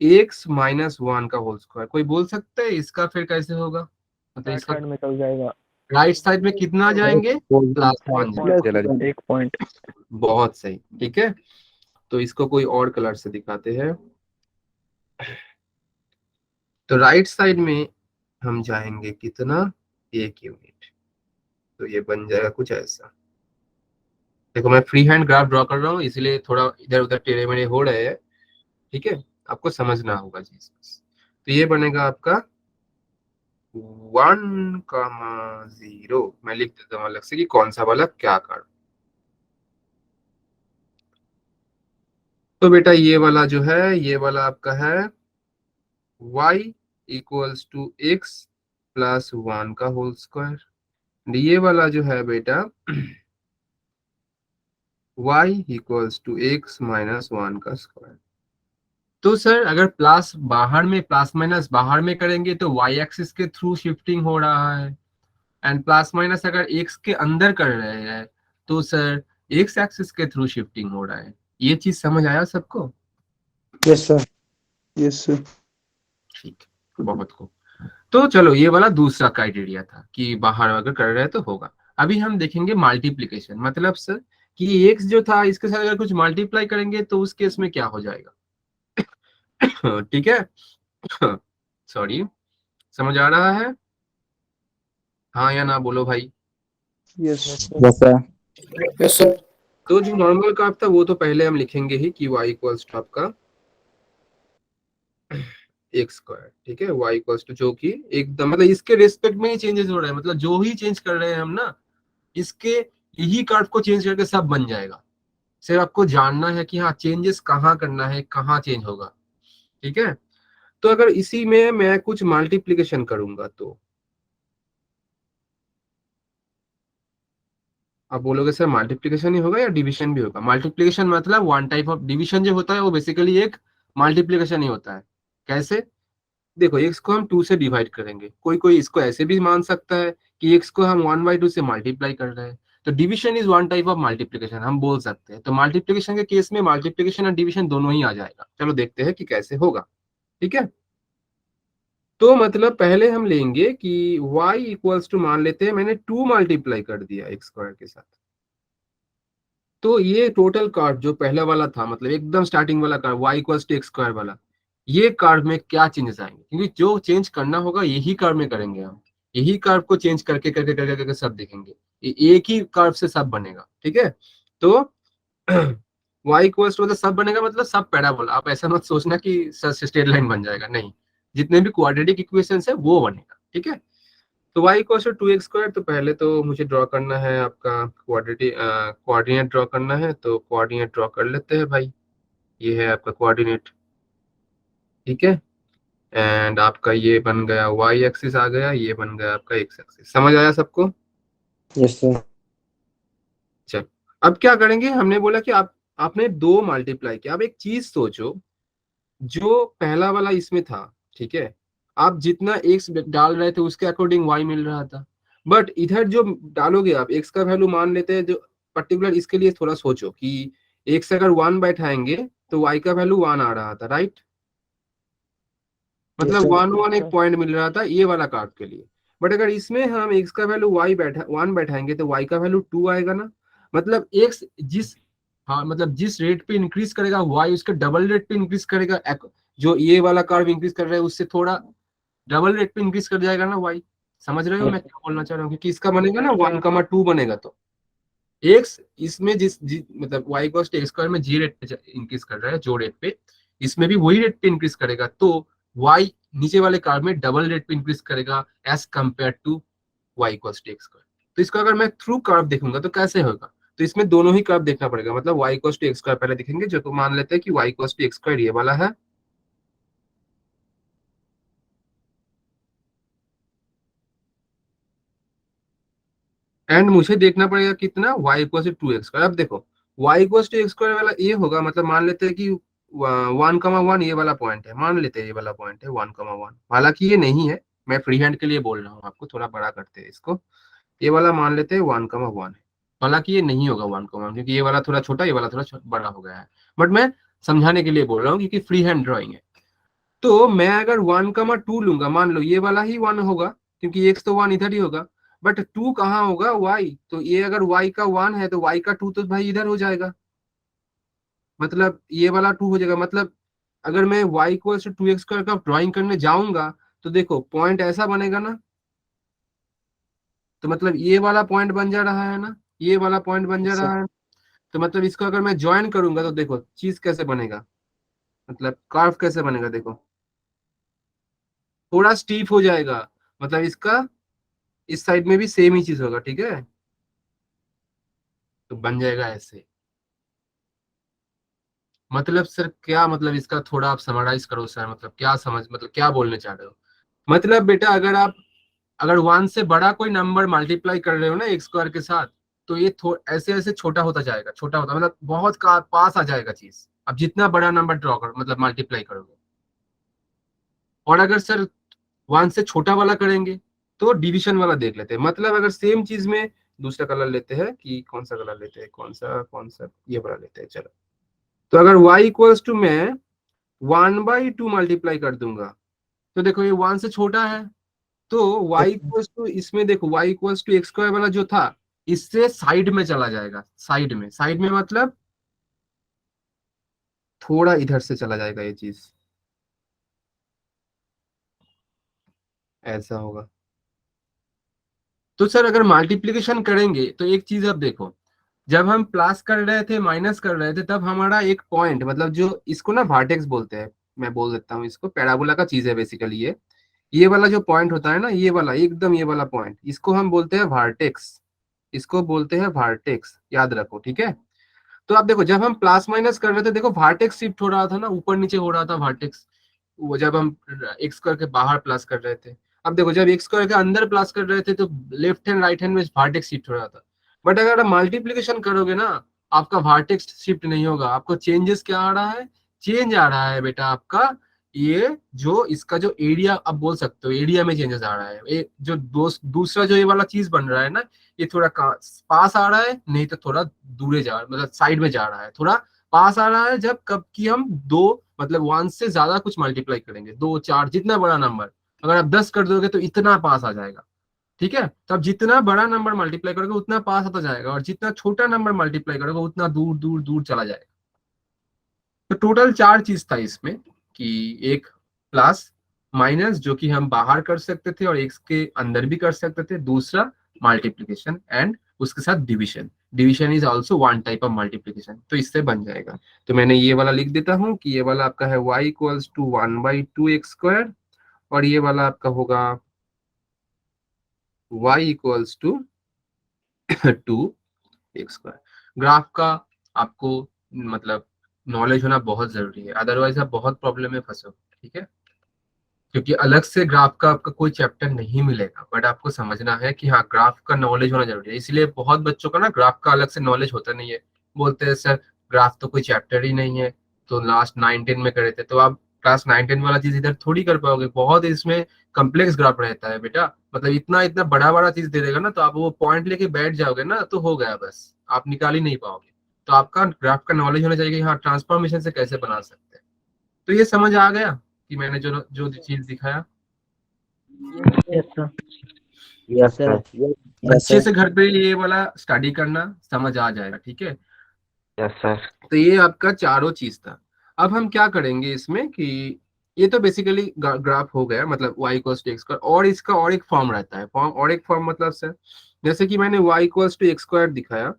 x-1 का होल स्क्वायर, कोई बोल सकता है इसका फिर कैसे होगा, मतलब इसका में चल जाएगा। राइट साइड में कितना जाएंगे, +1 चला जाएंगे। एक पॉइंट। बहुत सही, ठीक है। तो इसको कोई और कलर से दिखाते हैं। तो राइट साइड में हम जाएंगे कितना, 1 यूनिट, तो ये बन जाएगा कुछ ऐसा। देखो मैं फ्री हैंड ग्राफ ड्रॉ कर रहा हूँ, इसलिए थोड़ा इधर उधर टेढ़े मेढ़े हो रहे हैं, ठीक है, आपको समझना होगा चीज। तो ये बनेगा आपका 1,0। मैं लिख देता हूँ अलग से कि कौन सा वाला क्या कर। तो बेटा ये वाला जो है, ये वाला आपका है y equals to x plus 1 का होल स्क्वायर। ये वाला जो है बेटा y equals to x minus 1 का स्क्वायर। तो सर अगर प्लस बाहर में, प्लस माइनस बाहर में करेंगे तो y एक्सिस के थ्रू शिफ्टिंग हो रहा है, एंड प्लस माइनस अगर x के अंदर कर रहे हैं तो सर x एक्सिस के थ्रू शिफ्टिंग हो रहा है। ये चीज समझ आया सबको? Yes sir. Yes, sir. ठीक, बहुत खूब। तो चलो ये वाला दूसरा क्राइटेरिया था कि बाहर अगर कर रहे हैं तो होगा। अभी हम देखेंगे मल्टीप्लिकेशन, मतलब सर कि x जो था इसके साथ अगर कुछ मल्टीप्लाई करेंगे तो उस केस में क्या हो जाएगा। ठीक है, सॉरी, समझ आ रहा है? हाँ या ना बोलो भाई। Yes. Yes, sir. Yes sir. तो जो नॉर्मल कर्व था वो तो पहले हम लिखेंगे ही कि y इक्वल्स टू आपका एक्स स्क्वायर, ठीक है, y इक्वल्स टू, जो कि एकदम मतलब इसके रिस्पेक्ट में ही चेंजेस हो रहे हैं, मतलब जो ही चेंज कर रहे हैं हम ना, इसके यही कर्व को चेंज करके सब बन जाएगा। सिर्फ आपको जानना है कि हाँ चेंजेस कहाँ करना है, कहाँ चेंज होगा, ठीक है। तो अगर इसी में मैं कुछ मल्टीप्लिकेशन करूंगा तो आप बोलोगे सर मल्टीप्लिकेशन ही होगा या डिवीजन भी होगा? मल्टीप्लिकेशन मतलब वन टाइप ऑफ, डिवीजन जो होता है वो बेसिकली एक मल्टीप्लिकेशन ही होता है। कैसे? देखो x को हम 2 से डिवाइड करेंगे, कोई कोई इसको ऐसे भी मान सकता है कि x को हम 1/2 से मल्टीप्लाई कर रहे हैं, तो division is one type of multiplication हम बोल सकते हैं। तो मल्टीप्लिकेशन के केस में मल्टीप्लिकेशन और डिवीजन दोनों ही आ जाएगा। चलो देखते हैं कि कैसे होगा, ठीक है। तो मतलब पहले हम लेंगे कि y इक्वल्स टू, मान लेते हैं मैंने 2 मल्टीप्लाई कर दिया x स्क्वायर के साथ, तो ये टोटल कार्व जो पहला वाला था, मतलब एकदम स्टार्टिंग वाला curve y equals to x square वाला, ये कार्व में क्या चेंजेस आएंगे, क्योंकि जो चेंज करना होगा यही कार्व में करेंगे हम, यही कार्व को चेंज करके करके करके करके सब देखेंगे, एक ही कार्व से सब बनेगा, ठीक है। तो y इक्वल्स टू मतलब सब बनेगा, मतलब सब पैराबोला। आप ऐसा मत सोचना कि स्ट्रेट लाइन बन जाएगा, नहीं, जितने भी क्वाड्रेटिक इक्वेशंस है वो बनेगा, ठीक है। तो y equals to 2x square, तो पहले तो मुझे ड्रॉ करना है आपका कोऑर्डिनेट ड्रॉ करना है, तो कोऑर्डिनेट ड्रॉ कर लेते हैं भाई। ये है आपका कोऑर्डिनेट, ठीक है, एंड आपका ये बन गया y एक्सिस आ गया, ये बन गया आपका x एक्सिस। समझ आया सबको? Yes sir. चल अब क्या करेंगे, हमने बोला कि आपने 2 मल्टीप्लाई किया। अब एक चीज सोचो, जो पहला वाला इसमें था, ठीक है, आप जितना x डाल रहे थे उसके अकॉर्डिंग y मिल रहा था, बट इधर जो डालोगे आप x का वैल्यू, मान लेते हैं जो पर्टिकुलर, इसके लिए थोड़ा सोचो कि x अगर 1 बैठाएंगे तो y का वैल्यू 1 आ रहा था, राइट, मतलब sir. 1 एक पॉइंट मिल रहा था ये वाला कार्व के लिए। बट अगर इसमें हम x का वैल्यू 1 बैठाएंगे तो y का वैल्यू 2 आएगा ना, मतलब x जिस, हाँ मतलब जिस रेट पे इंक्रीज करेगा y उसके डबल रेट पे इंक्रीज करेगा। जो ये वाला कर्व इंक्रीज कर रहा है उससे थोड़ा डबल रेट पे इंक्रीज कर जाएगा ना y। समझ रहे हो मैं क्या बोलना चाह रहा हूँ? क्योंकि इसका बनेगा ना 1,2 बनेगा, तो x इसमें मतलब y equals to x square में जी रेट पे इंक्रीज कर रहा है, जो रेट पे, इसमें भी वही रेट पे इंक्रीज करेगा, तो y नीचे वाले कार्व में डबल रेट पे इंक्रीज करेगा as compare to y equals to x square. तो इसको अगर मैं थ्रू कर्व देखूंगा तो कैसे होगा, तो इसमें दोनों ही कर्व देखना पड़ेगा, मतलब y equals to x square पहले दिखेंगे, जो तो मान लेते हैं कि y equals to x square ये वाला है, एंड मुझे देखना पड़ेगा कितना, y equals to 2x square. अब देखो y equals to x square वाला ये होगा, मतलब मान लेते हैं कि 1,1 ये वाला पॉइंट है, मान लेते हैं ये वाला पॉइंट है 1,1, हालांकि ये नहीं है, मैं फ्री हैंड के लिए बोल रहा हूँ आपको, थोड़ा बड़ा करते हैं इसको, ये वाला मान लेते हैं 1,1 है, हालांकि ये नहीं होगा 1,1, क्योंकि ये वाला थोड़ा छोटा, ये वाला थोड़ा बड़ा हो गया है, बट मैं समझाने के लिए बोल रहा हूँ क्योंकि फ्री हैंड ड्रॉइंग है। तो मैं अगर 1,2 लूंगा, मान लो ये वाला ही 1 होगा, क्योंकि x तो 1 इधर ही होगा, बट 2 कहाँ होगा, y, तो ये अगर y का 1 है तो y का 2 तो भाई इधर हो जाएगा, मतलब ये वाला 2 हो जाएगा। मतलब अगर मैं y equal to 2x square का ड्राइंग करने जाऊंगा तो देखो पॉइंट ऐसा बनेगा ना, तो मतलब ये वाला पॉइंट बन जा रहा है ना, ये वाला पॉइंट बन जा रहा है, तो मतलब इसको अगर मैं ज्वाइन करूंगा तो देखो चीज कैसे बनेगा, मतलब कर्व कैसे बनेगा, देखो थोड़ा स्टीप हो जाएगा, मतलब इसका इस साइड में भी सेम ही चीज होगा, ठीक है। तो बन जाएगा ऐसे। मतलब सर क्या मतलब इसका थोड़ा आप समराइज करो सर, मतलब क्या समझ, मतलब क्या बोलने चाह रहे हो। मतलब बेटा अगर आप अगर वन से बड़ा कोई नंबर मल्टीप्लाई कर रहे हो ना एक स्क्वायर के साथ, तो ये ऐसे ऐसे छोटा होता जाएगा, छोटा होता मतलब बहुत पास आ जाएगा चीज, अब जितना बड़ा नंबर ड्रॉ करो मतलब मल्टीप्लाई करोगे। और अगर सर वन से छोटा वाला करेंगे तो डिवीजन वाला देख लेते हैं, मतलब अगर सेम चीज में दूसरा कलर लेते हैं, कि कौन सा कलर लेते हैं, कौन सा ये वाला लेते हैं, चलो। तो अगर y इक्वल्स टू मैं 1/2 मल्टीप्लाई कर दूंगा, तो देखो ये 1 से छोटा है, तो y इक्वल्स टू इसमें देखो y equals to x square वाला जो था इससे साइड में चला जाएगा, साइड में मतलब थोड़ा इधर से चला जाएगा ये चीज, ऐसा होगा। तो सर अगर मल्टीप्लिकेशन करेंगे तो एक चीज अब देखो, जब हम प्लस कर रहे थे माइनस कर रहे थे तब हमारा एक पॉइंट, मतलब जो इसको ना वर्टेक्स बोलते हैं, मैं बोल देता हूँ इसको, पैराबोला का चीज है बेसिकली ये वाला जो पॉइंट होता है ना, ये वाला एकदम ये वाला पॉइंट, इसको हम बोलते हैं वर्टेक्स, इसको बोलते हैं वर्टेक्स, याद रखो, ठीक है। तो आप देखो जब हम प्लस माइनस कर रहे थे देखो वर्टेक्स शिफ्ट हो रहा था ना, ऊपर नीचे हो रहा था वर्टेक्स, वो जब हम एक्स स्क्वायर के बाहर प्लस कर रहे थे। अब देखो जब एक्स स्क्वायर के अंदर प्लस कर रहे थे तो लेफ्ट हैंड राइट हैंड में वर्टेक्स शिफ्ट हो रहा था, बट अगर आप मल्टीप्लीकेशन करोगे ना आपका वर्टेक्स शिफ्ट नहीं होगा, आपको चेंजेस क्या आ रहा है, चेंज आ रहा है बेटा आपका ये जो इसका जो एरिया आप बोल सकते हो, एरिया में चेंजेस आ रहा है, ये जो दूसरा जो ये वाला चीज बन रहा है ना, ये थोड़ा पास आ रहा है, नहीं तो थोड़ा दूरे जा मतलब साइड में जा रहा है, थोड़ा पास आ रहा है जब कब की हम दो मतलब वन से ज्यादा कुछ मल्टीप्लाई करेंगे, 2 4 जितना बड़ा नंबर, अगर आप 10 कर दोगे तो इतना पास आ जाएगा, ठीक है। तो अब जितना बड़ा नंबर मल्टीप्लाई करोगे उतना पास आता जाएगा, और जितना छोटा नंबर मल्टीप्लाई करोगे उतना दूर दूर दूर चला जाएगा। तो टोटल 4 चीज था इसमें, कि एक प्लस माइनस जो कि हम बाहर कर सकते थे और एक्स के अंदर भी कर सकते थे, दूसरा मल्टीप्लीकेशन एंड उसके साथ division, division is also one type of multiplication, तो इससे बन जाएगा। तो मैंने ये वाला लिख देता हूँ कि ये वाला आपका है y equals to 1/2 x square, और ये वाला आपका होगा y equals to 2 x square. Graph का आपको मतलब नॉलेज होना बहुत जरूरी है, अदरवाइज आप बहुत प्रॉब्लम में फंसोगे, ठीक है। क्योंकि अलग से ग्राफ का आपका कोई चैप्टर नहीं मिलेगा, बट आपको समझना है कि हाँ ग्राफ का नॉलेज होना जरूरी है, इसलिए बहुत बच्चों का ना ग्राफ का अलग से नॉलेज होता नहीं है, बोलते हैं सर ग्राफ तो कोई चैप्टर ही नहीं है, तो लास्ट 9 10 में करे थे, तो आप क्लास 9 10 वाला चीज इधर थोड़ी कर पाओगे, बहुत इसमें कम्प्लेक्स ग्राफ रहता है बेटा, मतलब इतना इतना बड़ा बड़ा चीज दे देगा ना, तो आप वो पॉइंट लेके बैठ जाओगे ना तो हो गया बस, आप निकाल ही नहीं पाओगे। तो आपका ग्राफ का नॉलेज होना चाहिए कि हाँ ट्रांसफॉर्मेशन से कैसे बना सकते हैं। तो ये समझ आ गया कि मैंने जो जो चीज दिखाया, Yes, sir. Yes, sir. अच्छे से घर पे ये वाला स्टडी करना, समझ आ जाएगा, ठीक है। Yes sir. तो ये आपका चारों चीज था। अब हम क्या करेंगे इसमें कि ये तो बेसिकली ग्राफ हो गया, मतलब y equals to x square, और इसका और एक फॉर्म रहता है, फॉर्म और एक फॉर्म मतलब सर जैसे कि मैंने y equals to x square दिखाया,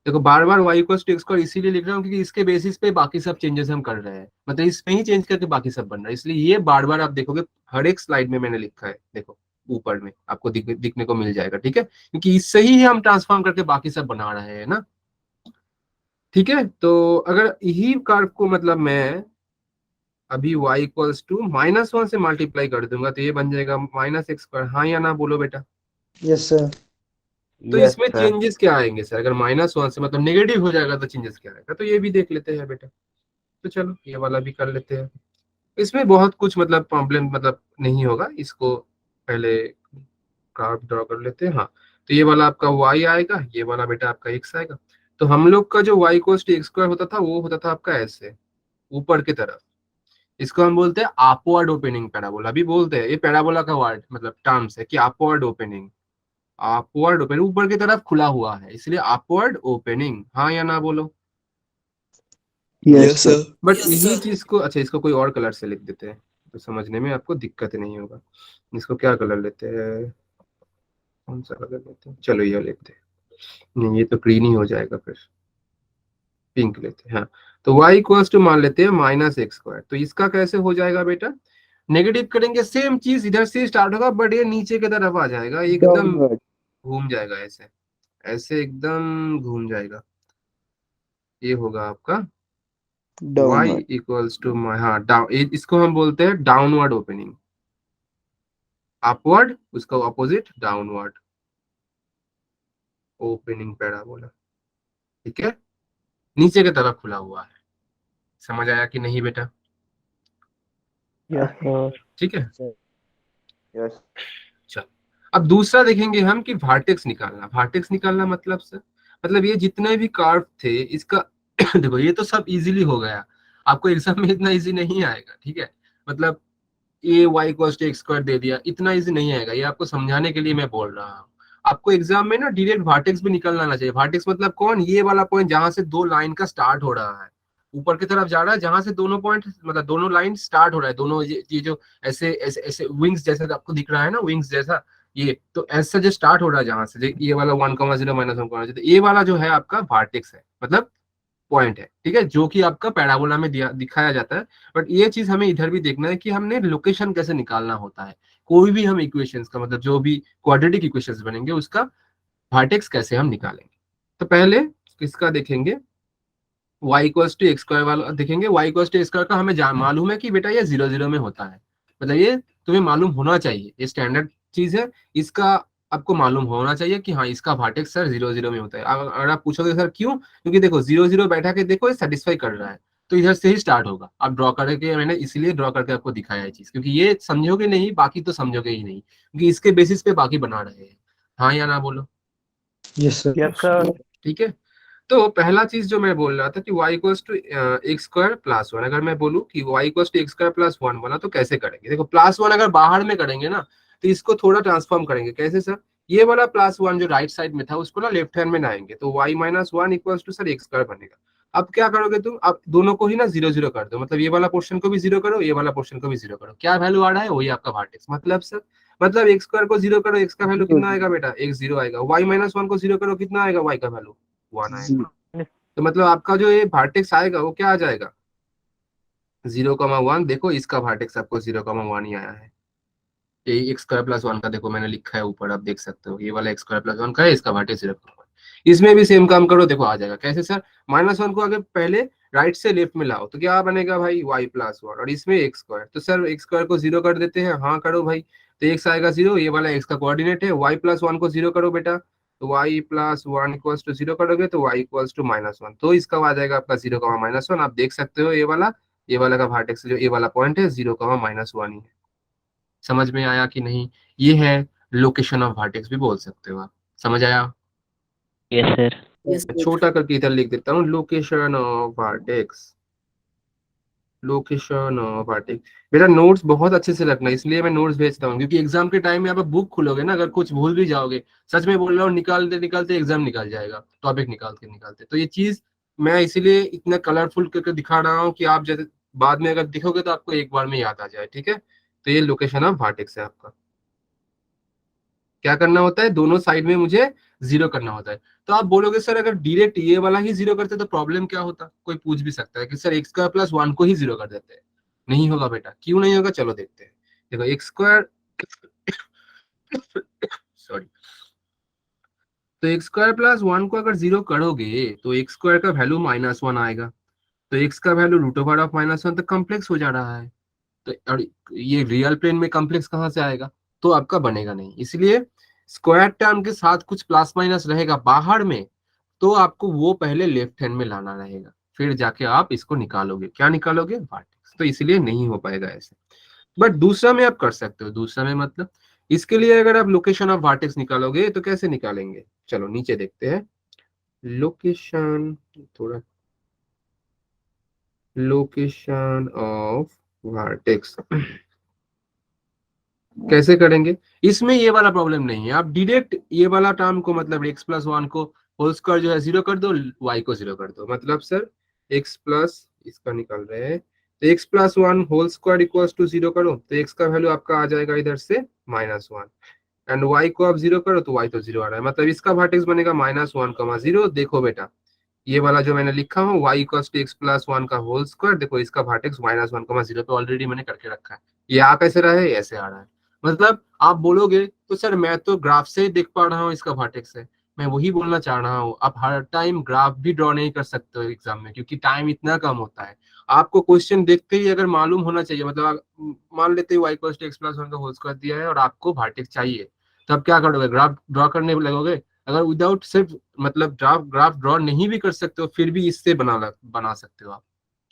देखो बार बार y equals to x square इसीलिए लिख रहा हूँ क्योंकि इसके बेसिस पे बाकी सब चेंजेस हम कर रहे हैं, मतलब इसमें ही चेंज करके बाकी सब बन रहा है, इसलिए ये बार बार आप देखोगे हर एक स्लाइड में मैंने लिखा है, देखो ऊपर में आपको दिखने को मिल जाएगा, ठीक है, क्योंकि इससे ही हम ट्रांसफॉर्म करके बाकी सब बना रहे हैं ना, ठीक है। तो अगर यही कर्व को मतलब मैं अभी y इक्वल्स टू -1 से मल्टीप्लाई कर दूंगा तो ये बन जाएगा -x स्क्वायर, हाँ या ना बोलो बेटा। Yes sir. तो इसमें चेंजेस क्या आएंगे सर, अगर -1 से मतलब नेगेटिव हो जाएगा तो चेंजेस क्या आएगा, तो ये भी देख लेते हैं बेटा। तो चलो ये वाला भी कर लेते हैं, इसमें बहुत कुछ मतलब प्रॉब्लम मतलब नहीं होगा, इसको पहले कर्व ड्रॉ कर लेते हैं। हाँ तो ये वाला आपका y आएगा, ये वाला बेटा आपका x आएगा। तो हम लोग का जो y equals to x square होता था वो होता था आपका ऐसे ऊपर की तरफ, इसको हम बोलते हैं अपवर्ड ओपनिंग पैराबोला, अभी बोलते हैं ये पैराबोला का वर्ड मतलब टर्म्स है कि अपवर्ड ओपनिंग, अपवर्ड ओपनिंग ऊपर की तरफ खुला हुआ है इसलिए अपवर्ड ओपनिंग, हाँ या ना बोलो। Yes sir. बट यही चीज को अच्छा इसको कोई और कलर से लिख देते हैं तो समझने में आपको दिक्कत नहीं होगा। इसको क्या कलर लेते हैं, कौन सा कलर लेते हैं, चलो ये लेते हैं, नहीं ये तो ग्रीन ही हो जाएगा फिर, पिंक लेते हैं, हाँ। तो y इक्वल्स टू मान लेते हैं -x²। तो इसका कैसे हो जाएगा बेटा, नेगेटिव करेंगे सेम चीज, इधर से स्टार्ट होगा बट ये नीचे की तरफ आ जाएगा, एकदम Downward. घूम जाएगा, ऐसे ऐसे एकदम घूम जाएगा। ये होगा आपका y Downward. इक्वल्स टू, हाँ डाउन, इसको हम बोलते हैं डाउनवर्ड ओपनिंग, अपवर्ड उसका अपोजिट डाउनवर्ड ओपनिंग पैराबोला, ठीक है, नीचे की तरफ खुला हुआ है। समझ आया कि नहीं बेटा? Yes, sir. ठीक है, Yes. चलो अब दूसरा देखेंगे हम कि वर्टेक्स निकालना। वर्टेक्स निकालना मतलब सर, मतलब ये जितने भी कर्व थे इसका देखो ये तो सब इजीली हो गया, आपको एग्जाम में इतना इजी नहीं आएगा, ठीक है। मतलब a y equals to x square दे दिया, इतना इजी नहीं आएगा, ये आपको समझाने के लिए मैं बोल रहा हूँ। आपको एग्जाम में ना डायरेक्ट वर्टेक्स भी निकलना आना चाहिए। वर्टेक्स मतलब कौन, ये वाला पॉइंट जहां से दो लाइन का स्टार्ट हो रहा है, ऊपर की तरफ जा रहा है, जहां से दोनों पॉइंट मतलब दोनों लाइन स्टार्ट हो रहा है, दोनों ये जो ऐसे ऐसे ऐसे विंग्स जैसे आपको दिख रहा है ना, विंग्स जैसा, ये तो ऐसा जो स्टार्ट हो रहा है जहां से, ये वाला 1,0 -1,0, ये वाला जो है आपका वर्टेक्स है, मतलब पॉइंट है, ठीक है, जो कि आपका पैराबोला में दिखाया जाता है। बट ये चीज हमें इधर भी देखना है कि हमने लोकेशन कैसे निकालना होता है। कोई भी हम इक्वेशंस का मतलब जो भी क्वाड्रेटिक इक्वेशंस बनेंगे उसका वर्टेक्स कैसे हम निकालेंगे। तो पहले किसका देखेंगे, y equals to x square वाला देखेंगे। y equals to x square का हमें मालूम है कि बेटा ये 0 0 में होता है, मतलब ये तुम्हें मालूम होना चाहिए, ये स्टैंडर्ड चीज है, इसका आपको मालूम होना चाहिए कि हाँ इसका वर्टेक्स सर 0 0 में होता है। अगर आप पूछोगे सर क्यों, क्योंकि देखो 0 0 बैठा के देखो ये सेटिस्फाई कर रहा है, तो इधर से ही स्टार्ट होगा। आप ड्रॉ करके, मैंने इसलिए ड्रॉ करके आपको दिखाया है चीज, क्योंकि ये समझोगे नहीं बाकी तो समझोगे ही नहीं, क्योंकि इसके बेसिस पे बाकी बना रहे हैं। हाँ या ना बोलो? Yes, sir. Yes, sir. ठीक है, तो पहला चीज जो मैं बोल रहा था कि y equals to x square plus 1, अगर मैं बोलूं कि y equals to x square plus 1 बना तो कैसे करेंगे। देखो +1 अगर बाहर में करेंगे ना तो इसको थोड़ा ट्रांसफॉर्म करेंगे। कैसे सर, ये वाला +1 जो राइट साइड में था उसको ना लेफ्ट हैंड में लाएंगे, तो y -1 equals to sir x square बनेगा। अब क्या करोगे तुम, अब दोनों को ही ना 0 0 कर दो, मतलब ये वाला पोर्शन को भी 0 करो, ये वाला पोर्शन को भी 0 करो। क्या वैल्यू आ रहा है, वही आपका वर्टेक्स। मतलब सर, मतलब एक्स स्क्वायर को 0 करो, एक्स का वैल्यू कितना आएगा बेटा, x 0 आएगा। y -1 को 0 करो, कितना आएगा, y का वैल्यू 1 आएगा। तो मतलब आपका जो ये वर्टेक्स आएगा वो क्या आ जाएगा, 0,1। देखो इसका वर्टेक्स आपको 0,1 ही आया है। ये एक्स स्क्वायर प्लस 1 का देखो मैंने लिखा है ऊपर, आप देख सकते हो, ये वाला एक्स स्क्वायर प्लस 1 का है, इसका वर्टेक्स 0,1। इसमें भी सेम काम करो, देखो आ जाएगा। कैसे सर, -1 को आगे पहले राइट से लेफ्ट में लाओ तो क्या बनेगा भाई, y +1, और इसमें एक्स स्क्वायर, तो सर एक्स स्क्वायर को 0 कर देते हैं। हाँ करो भाई, तो x आएगा 0, ये वाला x का कोऑर्डिनेट है। y +1 को 0 करो बेटा, तो y +1 इक्वल्स टू 0 करोगे तो y इक्वल्स टू -1, तो इसका आ जाएगा आपका 0,-1। आप देख सकते हो ये वाला का वर्टेक्स जो ये वाला पॉइंट है 0,-1 ही है। समझ में आया कि नहीं? ये है लोकेशन ऑफ वर्टेक्स भी बोल सकते हो आप। समझ आया? Yes, sir. Yes, मैं sir. छोटा करके इधर लिख देता हूँ, location of vertex, location of vertex. मेरा नोट्स बहुत अच्छे से रखना, इसलिए मैं नोट्स भेजता हूँ, क्योंकि एग्जाम के टाइम में आप बुक खोलोगे ना, अगर कुछ भूल भी जाओगे, सच में बोल रहा हूँ, निकालते निकालते एग्जाम निकल जाएगा, टॉपिक निकालते निकालते। तो ये चीज मैं इसीलिए इतना कलरफुल करके दिखा रहा हूँ कि आप जैसे बाद में अगर दिखोगे तो आपको एक बार में याद आ जाए, ठीक है। तो ये लोकेशन ऑफ वर्टेक्स है आपका। क्या करना होता है, दोनों साइड में मुझे 0 करना होता है। तो आप बोलोगे सर अगर डायरेक्ट ये वाला ही 0 करते तो प्रॉब्लम क्या होता, कोई पूछ भी सकता है कि सर एक्स स्क्वायर प्लस 1 को ही 0 कर देते हैं। नहीं होगा बेटा, क्यों नहीं होगा, चलो देखते हैं। देखो एक्स स्क्वायर सॉरी, तो एक्स स्क्वायर प्लस 1 को अगर 0 करोगे तो एक्स स्क्वायर का वैल्यू -1 आएगा, तो एक्स का वैल्यू √1 तो कॉम्प्लेक्स हो जा रहा है। तो और ये रियल प्लेन में कॉम्प्लेक्स कहाँ से आएगा, तो आपका बनेगा नहीं। इसलिए स्क्वायर टर्म के साथ कुछ प्लस माइनस रहेगा बाहर में, तो आपको वो पहले लेफ्ट हैंड में लाना रहेगा, फिर जाके आप इसको निकालोगे। क्या निकालोगे, वर्टेक्स। तो इसलिए नहीं हो पाएगा ऐसे। बट दूसरा में आप कर सकते हो। दूसरा में मतलब इसके लिए अगर आप लोकेशन ऑफ वर्टेक्स निकालोगे तो कैसे निकालेंगे, चलो नीचे देखते हैं। लोकेशन, थोड़ा लोकेशन ऑफ वर्टेक्स कैसे करेंगे, इसमें ये वाला प्रॉब्लम नहीं है। आप डायरेक्ट ये वाला टर्म को मतलब x + 1 को होल स्क्वायर जो है 0 कर दो, y को 0 कर दो। मतलब सर x प्लस इसका निकाल रहे हैं, तो x + 1 whole square equals to 0 करो, तो x का वैल्यू आपका आ जाएगा इधर से -1, एंड y को आप 0 करो तो y तो 0 आ रहा है, मतलब इसका वर्टेक्स बनेगा -1, 0। देखो बेटा ये वाला जो मैंने लिखा हूँ y equals to x plus one का होल स्क्वायर, देखो इसका वर्टेक्स -1,0 पे ऑलरेडी मैंने करके रखा है। ये आ कैसे रहा है, ऐसे आ रहा है। मतलब आप बोलोगे तो सर मैं तो ग्राफ से ही देख पा रहा हूँ इसका वर्टेक्स है। मैं वही बोलना चाह रहा हूँ, आप हर टाइम ग्राफ भी ड्रॉ नहीं कर सकते हो एग्जाम में, क्योंकि टाइम इतना कम होता है। आपको क्वेश्चन देखते ही अगर मालूम होना चाहिए, मतलब मान लेते y equals to x plus one का होल स्क्वायर दिया है और आपको वर्टेक्स चाहिए, तब क्या करोगे, ग्राफ ड्रॉ करने लगोगे। अगर विदाउट सिर्फ मतलब ग्राफ ड्रॉ नहीं भी कर सकते हो, फिर भी इससे बना सकते हो आप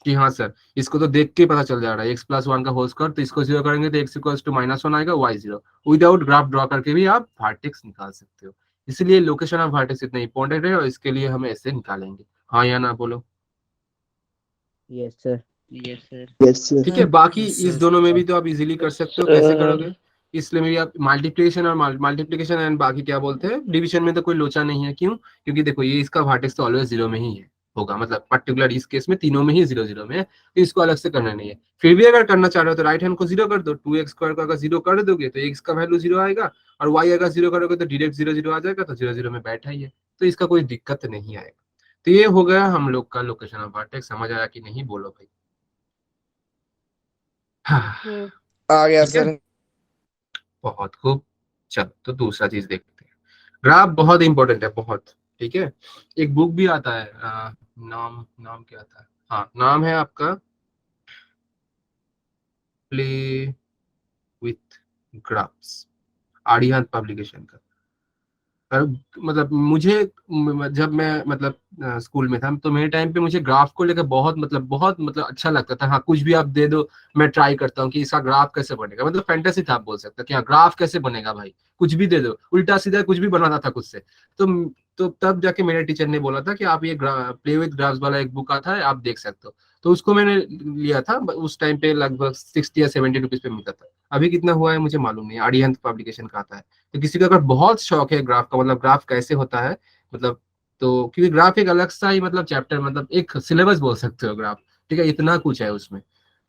कि हाँ सर इसको तो देख के पता चल जा रहा है एक्स प्लस वन का होल स्क्वायर, तो इसको जीरो करेंगे तो एक्स इक्वल्स टू -1 आएगा, y 0। विदाउट ग्राफ ड्रॉ करके भी आप वर्टेक्स निकाल सकते हो। इसलिए लोकेशन ऑफ वर्टेक्स इतना इंपॉर्टेंट है और इसके लिए हम ऐसे निकालेंगे। हाँ या ना बोलो। Yes, sir. Yes, sir. Yes, sir. ठीक है, बाकी Yes, इस sir. दोनों में भी तो आप इजीली कर सकते हो। कैसे करोगे, इसलिए मेरी आप मल्टीप्लिकेशन और मल्टीप्लिकेशन एंड बाकी क्या बोलते हैं डिवीजन में तो कोई लोचा नहीं है। क्यों, क्योंकि देखो ये इसका वर्टेक्स तो ऑलवेज 0 में ही है होगा, मतलब पर्टिकुलर इस केस में तीनों में ही 0 0 में है, तो इसको अलग से करना नहीं है। फिर भी अगर करना चाह रहे हो तो राइट हैंड को 0 कर दो, 2x स्क्वायर को अगर 0 कर दोगे तो x का वैल्यू 0 आएगा, और y अगर 0 करोगे तो डायरेक्ट 0 0 आ जाएगा, तो 0 0 में बैठा ही है, तो इसका कोई दिक्कत नहीं आएगा। तो ये हो गया हम लोग का लोकेशन ऑफ वर्टेक्स। समझ आया कि नहीं बोलो भाई। हाँ, आ गया ठीक है, सर। बहुत खूब। चलो तो दूसरा चीज देखते हैं। ग्राफ बहुत इंपॉर्टेंट है, बहुत। ठीक है, एक बुक भी आता है, नाम नाम क्या आता है, हाँ नाम है आपका प्ले विथ ग्राफ्स, आर्यहंत पब्लिकेशन का। मतलब मुझे जब मैं मतलब स्कूल में था तो मेरे टाइम पे मुझे ग्राफ को लेकर बहुत मतलब अच्छा लगता था। हाँ कुछ भी आप दे दो मैं ट्राई करता हूँ कि इसका ग्राफ कैसे बनेगा, मतलब फैंटेसी था, आप बोल सकते हो कि हाँ ग्राफ कैसे बनेगा भाई, कुछ भी दे दो, उल्टा सीधा कुछ भी बनाना था खुद से। तो तब जाके मेरे टीचर ने बोला था कि आप ये प्ले विद ग्राफ्स वाला एक बुक आता है, आप देख सकते हो। तो उसको मैंने लिया था, उस टाइम पे लगभग 60 या 70 रुपीज पे मिलता था। अभी कितना हुआ है मुझे मालूम नहीं, आर्यहंत पब्लिकेशन का आता है। तो किसी का अगर बहुत शौक है ग्राफ का, मतलब ग्राफ कैसे होता है, मतलब तो क्योंकि ग्राफ एक अलग सा ही मतलब चैप्टर, मतलब एक सिलेबस बोल सकते हो ग्राफ। ठीक है, इतना कुछ है उसमें।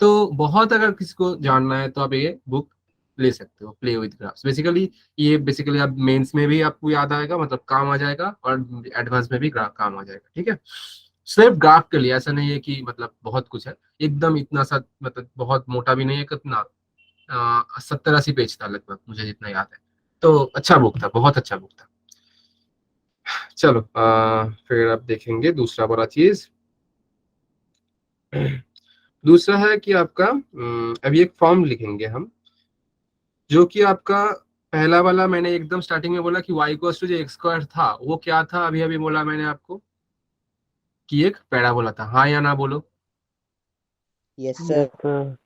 तो बहुत अगर किसी को जानना है तो आप ये बुक ले सकते हो, प्ले विद ग्राफ्स। बेसिकली ये बेसिकली आप मेंस में भी आपको याद आएगा, मतलब काम आ जाएगा, और एडवांस में भी ग्राफ काम आ जाएगा। ठीक है, सिर्फ ग्राफ के लिए, ऐसा नहीं है कि मतलब बहुत कुछ है, एकदम इतना सा मतलब बहुत मोटा भी नहीं है, कितना 70-80 पेज था लगभग, मुझे जितना याद है। तो अच्छा बुक था, बहुत अच्छा बुक था। चलो फिर अब देखेंगे दूसरा बड़ा चीज। दूसरा है कि आपका अभी एक फॉर्म लिखेंगे हम, जो कि आपका पहला वाला मैंने एकदम स्टार्टिंग में बोला कि y इक्वल्स टू जो एक्स स्क्वायर था, वो क्या था, अभी अभी बोला मैंने आपको कि एक पैराबोला था। हाँ या ना बोलो। Yes, sir.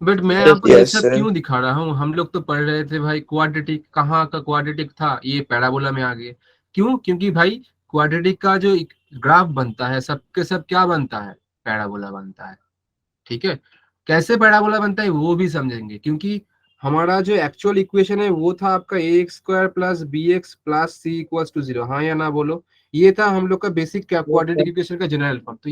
बट मैं आपको ये Yes, सब sir. क्यों दिखा रहा हूँ, हम लोग तो पढ़ रहे थे भाई क्वाड्रेटिक, कहाँ का क्वाड्रेटिक था, ये पैराबोला में आ गए। क्यों, क्योंकि भाई क्वाड्रेटिक का जो ग्राफ बनता है सबके सब क्या बनता है, पैराबोला बनता है। ठीक है, कैसे पैराबोला बनता है वो भी समझेंगे, क्योंकि हमारा जो एक्चुअल इक्वेशन है वो था आपका a square plus b x plus c equals to 0। हाँ या ना बोलो। ये था हम लोग का बेसिक क्वाड्रेटिक इक्वेशन का जनरल फॉर्म। तो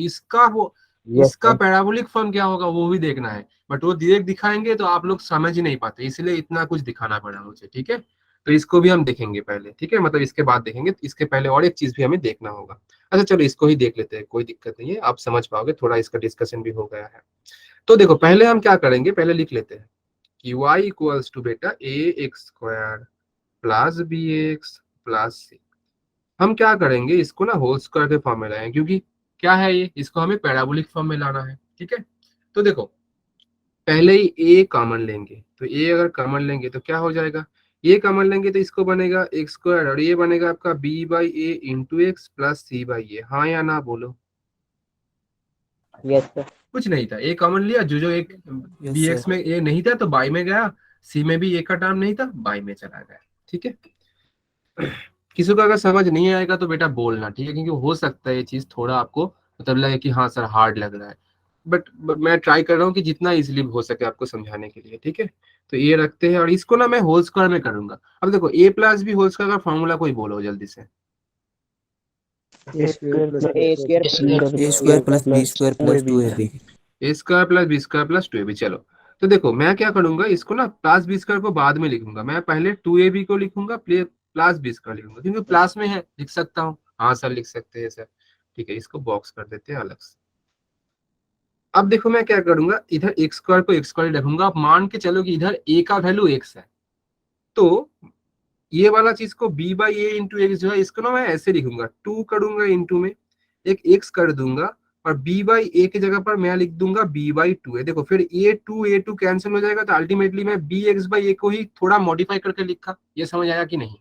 इसका पैराबोलिक फॉर्म क्या होगा वो भी देखना है, बट वो डायरेक्ट दिखाएंगे तो आप लोग समझ ही नहीं पाते, इसलिए इतना कुछ दिखाना पड़ा मुझे। ठीक है, तो इसको भी हम देखेंगे पहले। ठीक है, मतलब इसके बाद देखेंगे, इसके पहले और एक चीज भी हमें देखना होगा। अच्छा चलो इसको ही देख लेते हैं, कोई दिक्कत नहीं है, आप समझ पाओगे, थोड़ा इसका डिस्कशन भी हो गया है। तो देखो पहले हम क्या करेंगे, पहले लिख लेते हैं कि y इक्वल्स टू बेटा a x square plus b x plus c. हम क्या करेंगे, इसको ना होल स्क्वायर के फॉर्म में लाएंगे, क्योंकि क्या है ये, इसको हमें पैराबोलिक फॉर्म में लाना है। ठीक है, तो देखो पहले ही ए कॉमन लेंगे, तो ए अगर कॉमन लेंगे तो क्या हो जाएगा, ये कॉमन लेंगे तो इसको बनेगा एक्स स्क्वायर, और ये बनेगा आपका b by a into x plus c by a. हाँ या ना बोलो। Yes, sir. कुछ नहीं था, ए कॉमन लिया, जो एक Yes, बी sir. एक्स में ए नहीं था तो बाई में गया, सी में भी ए का टर्म नहीं था, बाई में चला गया। ठीक है, किसी को अगर समझ नहीं आएगा तो बेटा बोलना, ठीक है, क्योंकि हो सकता है ये चीज थोड़ा आपको मतलब लगे कि हाँ सर हार्ड लग रहा है, बट मैं ट्राई कर रहा हूँ कि जितना इजीली हो सके आपको समझाने के लिए। ठीक है, तो ये रखते हैं, और इसको ना मैं होल स्क्वायर में करूंगा। अब देखो ए प्लस बी होल स्क्वायर का फॉर्मूला कोई बोलो जल्दी से। A square plus A square A square plus B square plus 2AB. A square plus b square plus 2ab। चलो तो देखो मैं क्या करूंगा, इसको ना प्लस बी स्क्वायर को बाद में लिखूंगा, मैं पहले 2ab को लिखूंगा प्लस बी स्क्वायर लिखूंगा, क्योंकि प्लस में है लिख सकता हूँ। हाँ सर लिख सकते हैं सर, ठीक है, इसको बॉक्स कर देते हैं अलग से। अब देखो मैं क्या करूंगा, इधर एक्स स्क्वायर को एक्स स्क्वायर रखूंगा। आप मान के चलो कि इधर ए का वैल्यू एक्स है, तो ये वाला चीज को b by a into x जो है इसको ना मैं ऐसे लिखूंगा, 2 करूंगा इंटू में एक x कर दूंगा और b बाई ए की जगह पर मैं लिख दूंगा b बाई टू। देखो फिर ए टू कैंसिल हो जाएगा, तो अल्टीमेटली मैं बी एक्स बाई ए को ही थोड़ा मॉडिफाई करके लिखा। ये समझ आया कि नहीं?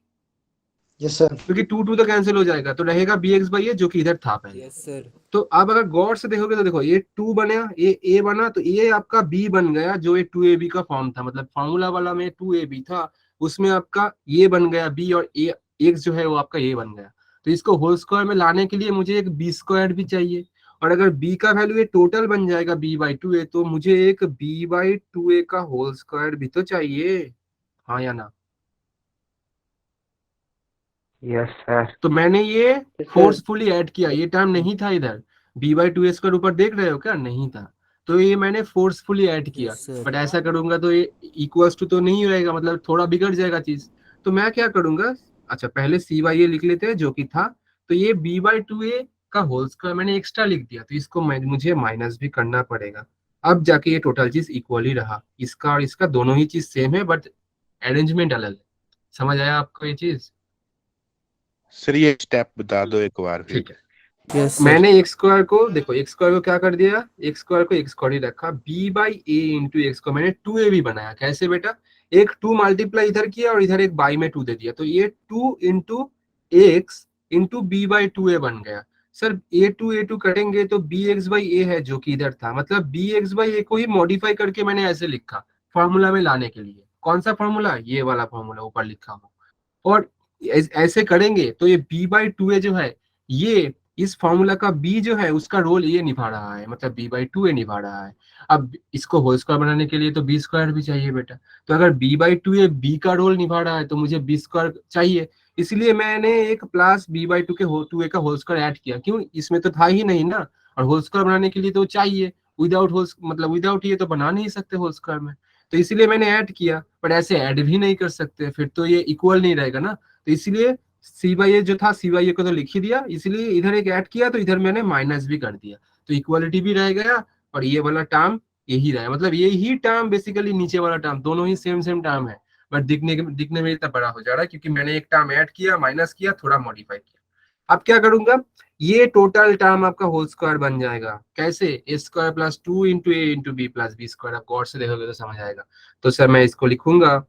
Yes sir. क्योंकि टू तो कैंसिल हो जाएगा, तो रहेगा बी एक्स बाई ए जो कि इधर था पहले। Yes sir. तो अब अगर गौर से देखोगे तो देखो ये 2 बना, ये a बना, तो ये आपका b बन गया जो ये 2ab का फॉर्म था, मतलब फॉर्मूला वाला में 2ab था, उसमें आपका ये बन गया b और a x जो है वो आपका a बन गया। तो इसको होल स्क्वायर में लाने के लिए मुझे एक b स्क्वायर भी चाहिए, और अगर b का वैल्यू ये टोटल बन जाएगा b बाई टू ए, तो मुझे एक b बाई टू ए का होल स्क्वायर भी तो चाहिए, हाँ या ना? Yes sir. तो मैंने ये फोर्सफुली ऐड किया, ये टर्म नहीं था इधर, b by two A square ऊपर देख रहे हो क्या, नहीं था, तो ये मैंने फोर्सफुली ऐड किया। Yes, sir. बट ऐसा करूंगा तो ये इक्वल्स टू तो नहीं रहेगा, मतलब थोड़ा बिगड़ जाएगा चीज। तो मैं क्या करूंगा, अच्छा पहले सी बाई ए लिख लेते हैं जो कि था, तो ये b बाई टू ए का होल स्क्वायर मैंने एक्स्ट्रा लिख दिया, तो इसको मुझे माइनस भी करना पड़ेगा। अब जाके ये टोटल चीज इक्वल ही रहा, इसका और इसका दोनों ही चीज सेम है, बट अरेंजमेंट अलग है। समझ आया आपको ये चीज? सर ये स्टेप बता दो एक बार फिर। ठीक है, यस सर। मैंने एक्स स्क्वायर को, देखो एक्स स्क्वायर को क्या कर दिया, एक्स स्क्वायर को एक्स स्क्वायर ही रखा, b by a into x को मैंने 2ab बनाया। कैसे बेटा, एक 2 मल्टीप्लाई इधर किया और इधर एक बाई में 2 दे दिया, तो ये 2 into x into b by two a बन गया। सर a2 करेंगे तो बी एक्स बाई ए है जो कि इधर था, मतलब बी एक्स बाई ए को ही मॉडिफाई करके मैंने ऐसे लिखा फॉर्मूला में लाने के लिए। कौन सा फॉर्मूला, ये वाला फॉर्मूला ऊपर लिखा हो। और ऐसे करेंगे तो ये b बाई टू ए जो है, ये इस फॉर्मूला का b जो है उसका रोल ये निभा रहा है, मतलब b बाई टू ए निभा रहा है। अब इसको होल स्क्वायर बनाने के लिए तो b स्क्वायर भी चाहिए बेटा, तो अगर b by two A b का रोल निभा रहा है तो मुझे b स्क्वायर चाहिए, इसलिए मैंने एक plus b by two a का होल स्क्वायर ऐड किया। क्यों, इसमें तो था ही नहीं ना, और होल स्क्वायर बनाने के लिए तो चाहिए, विदाउट होल मतलब विदाउट ये तो बना नहीं सकते होल स्क्वायर में, तो इसलिए मैंने ऐड किया। पर ऐसे ऐड भी नहीं कर सकते, फिर तो ये इक्वल नहीं रहेगा ना, तो इसलिए सी बाई ए जो था सी बाई ए को तो लिख ही दिया, इसलिए इधर एक ऐड किया, तो इधर मैंने माइनस भी कर दिया, तो इक्वालिटी भी रह गया और ये वाला टर्म यही रहा, मतलब ये ही टर्म बेसिकली नीचे वाला टर्म, दोनों ही सेम टर्म है, बट दिखने में इतना बड़ा हो जा रहा है क्योंकि मैंने एक टर्म ऐड किया, माइनस किया, थोड़ा मॉडिफाई किया। अब क्या करूंगा, ये टोटल टर्म आपका होल स्क्वायर बन जाएगा। कैसे, a square plus 2 into a into b plus b square. आप गौर से देखोगे तो समझ आएगा। तो सर मैं इसको लिखूंगा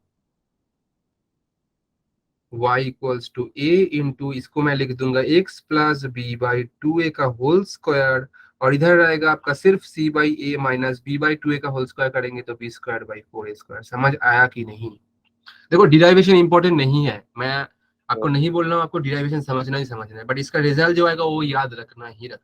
y equals to a into, इसको मैं लिख दूंगा x plus b by two a का होल स्क्वायर, और इधर रहेगा आपका सिर्फ c by a minus b by two a का होल स्क्वायर करेंगे तो b square by four a square. समझ आया कि नहीं? देखो डिराइवेशन इंपॉर्टेंट नहीं है, मैं आपको नहीं बोल रहा हूँ आपको डिराइवेशन समझना ही समझना है, बट इसका रिजल्ट जो आएगा वो याद रखना ही रखना,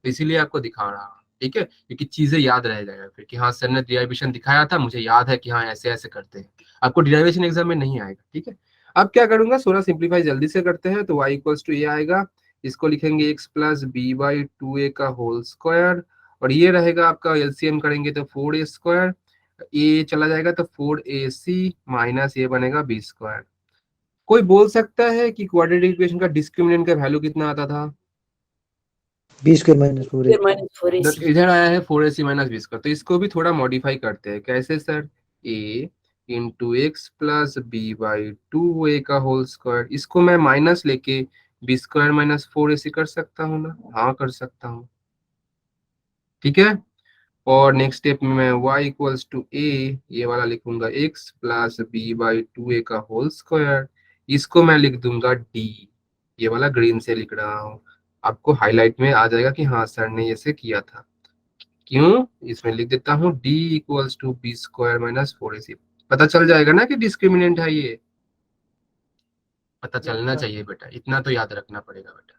तो इसीलिए आपको दिखा रहा हूँ, ठीक है, क्योंकि चीजें याद रह जाएगा फिर कि हाँ सर ने डिराइवेशन दिखाया था, मुझे याद है कि हाँ ऐसे ऐसे करते हैं। आपको डिराइवेशन एग्जाम में नहीं आएगा, ठीक है। अब क्या करूंगा, सोना सिंप्लीफाई जल्दी से करते हैं, तो y इक्वल्स टू ए आएगा, इसको लिखेंगे x plus b by two a का होल स्क्वायर, और ये रहेगा आपका एलसीएम करेंगे तो 4a स्क्वायर, ए चला जाएगा तो 4ac माइनस ये बनेगा b स्क्वायर। कोई बोल सकता है कि क्वाड्रेटिक इक्वेशन का डिस्क्रिमिनेंट का वैल्यू कितना आता था? बी स्क्वायर माइनस फोर ए। तो इधर आया है 4ac माइनस बी स्क्वायर, तो इसको भी थोड़ा मॉडिफाई करते हैं। कैसे sir, a into x plus b by two a का होल स्क्वायर, इसको मैं माइनस लेके बी स्क्वायर माइनस 4ac कर सकता हूँ ना? हाँ कर सकता हूँ, ठीक है। और नेक्स्ट स्टेप में मैं y इक्वल्स टू ए, ये वाला लिखूंगा x plus b by two a का होल स्क्वायर, इसको मैं लिख दूंगा d, ये वाला ग्रीन से लिख रहा हूँ, आपको हाईलाइट में आ जाएगा कि हाँ सर ने ऐसे किया था। क्यों, इसमें लिख देता हूँ d equals to b square minus 4ac। पता चल जाएगा ना कि डिस्क्रिमिनेंट है, ये पता चलना चाहिए बेटा, इतना तो याद रखना पड़ेगा बेटा।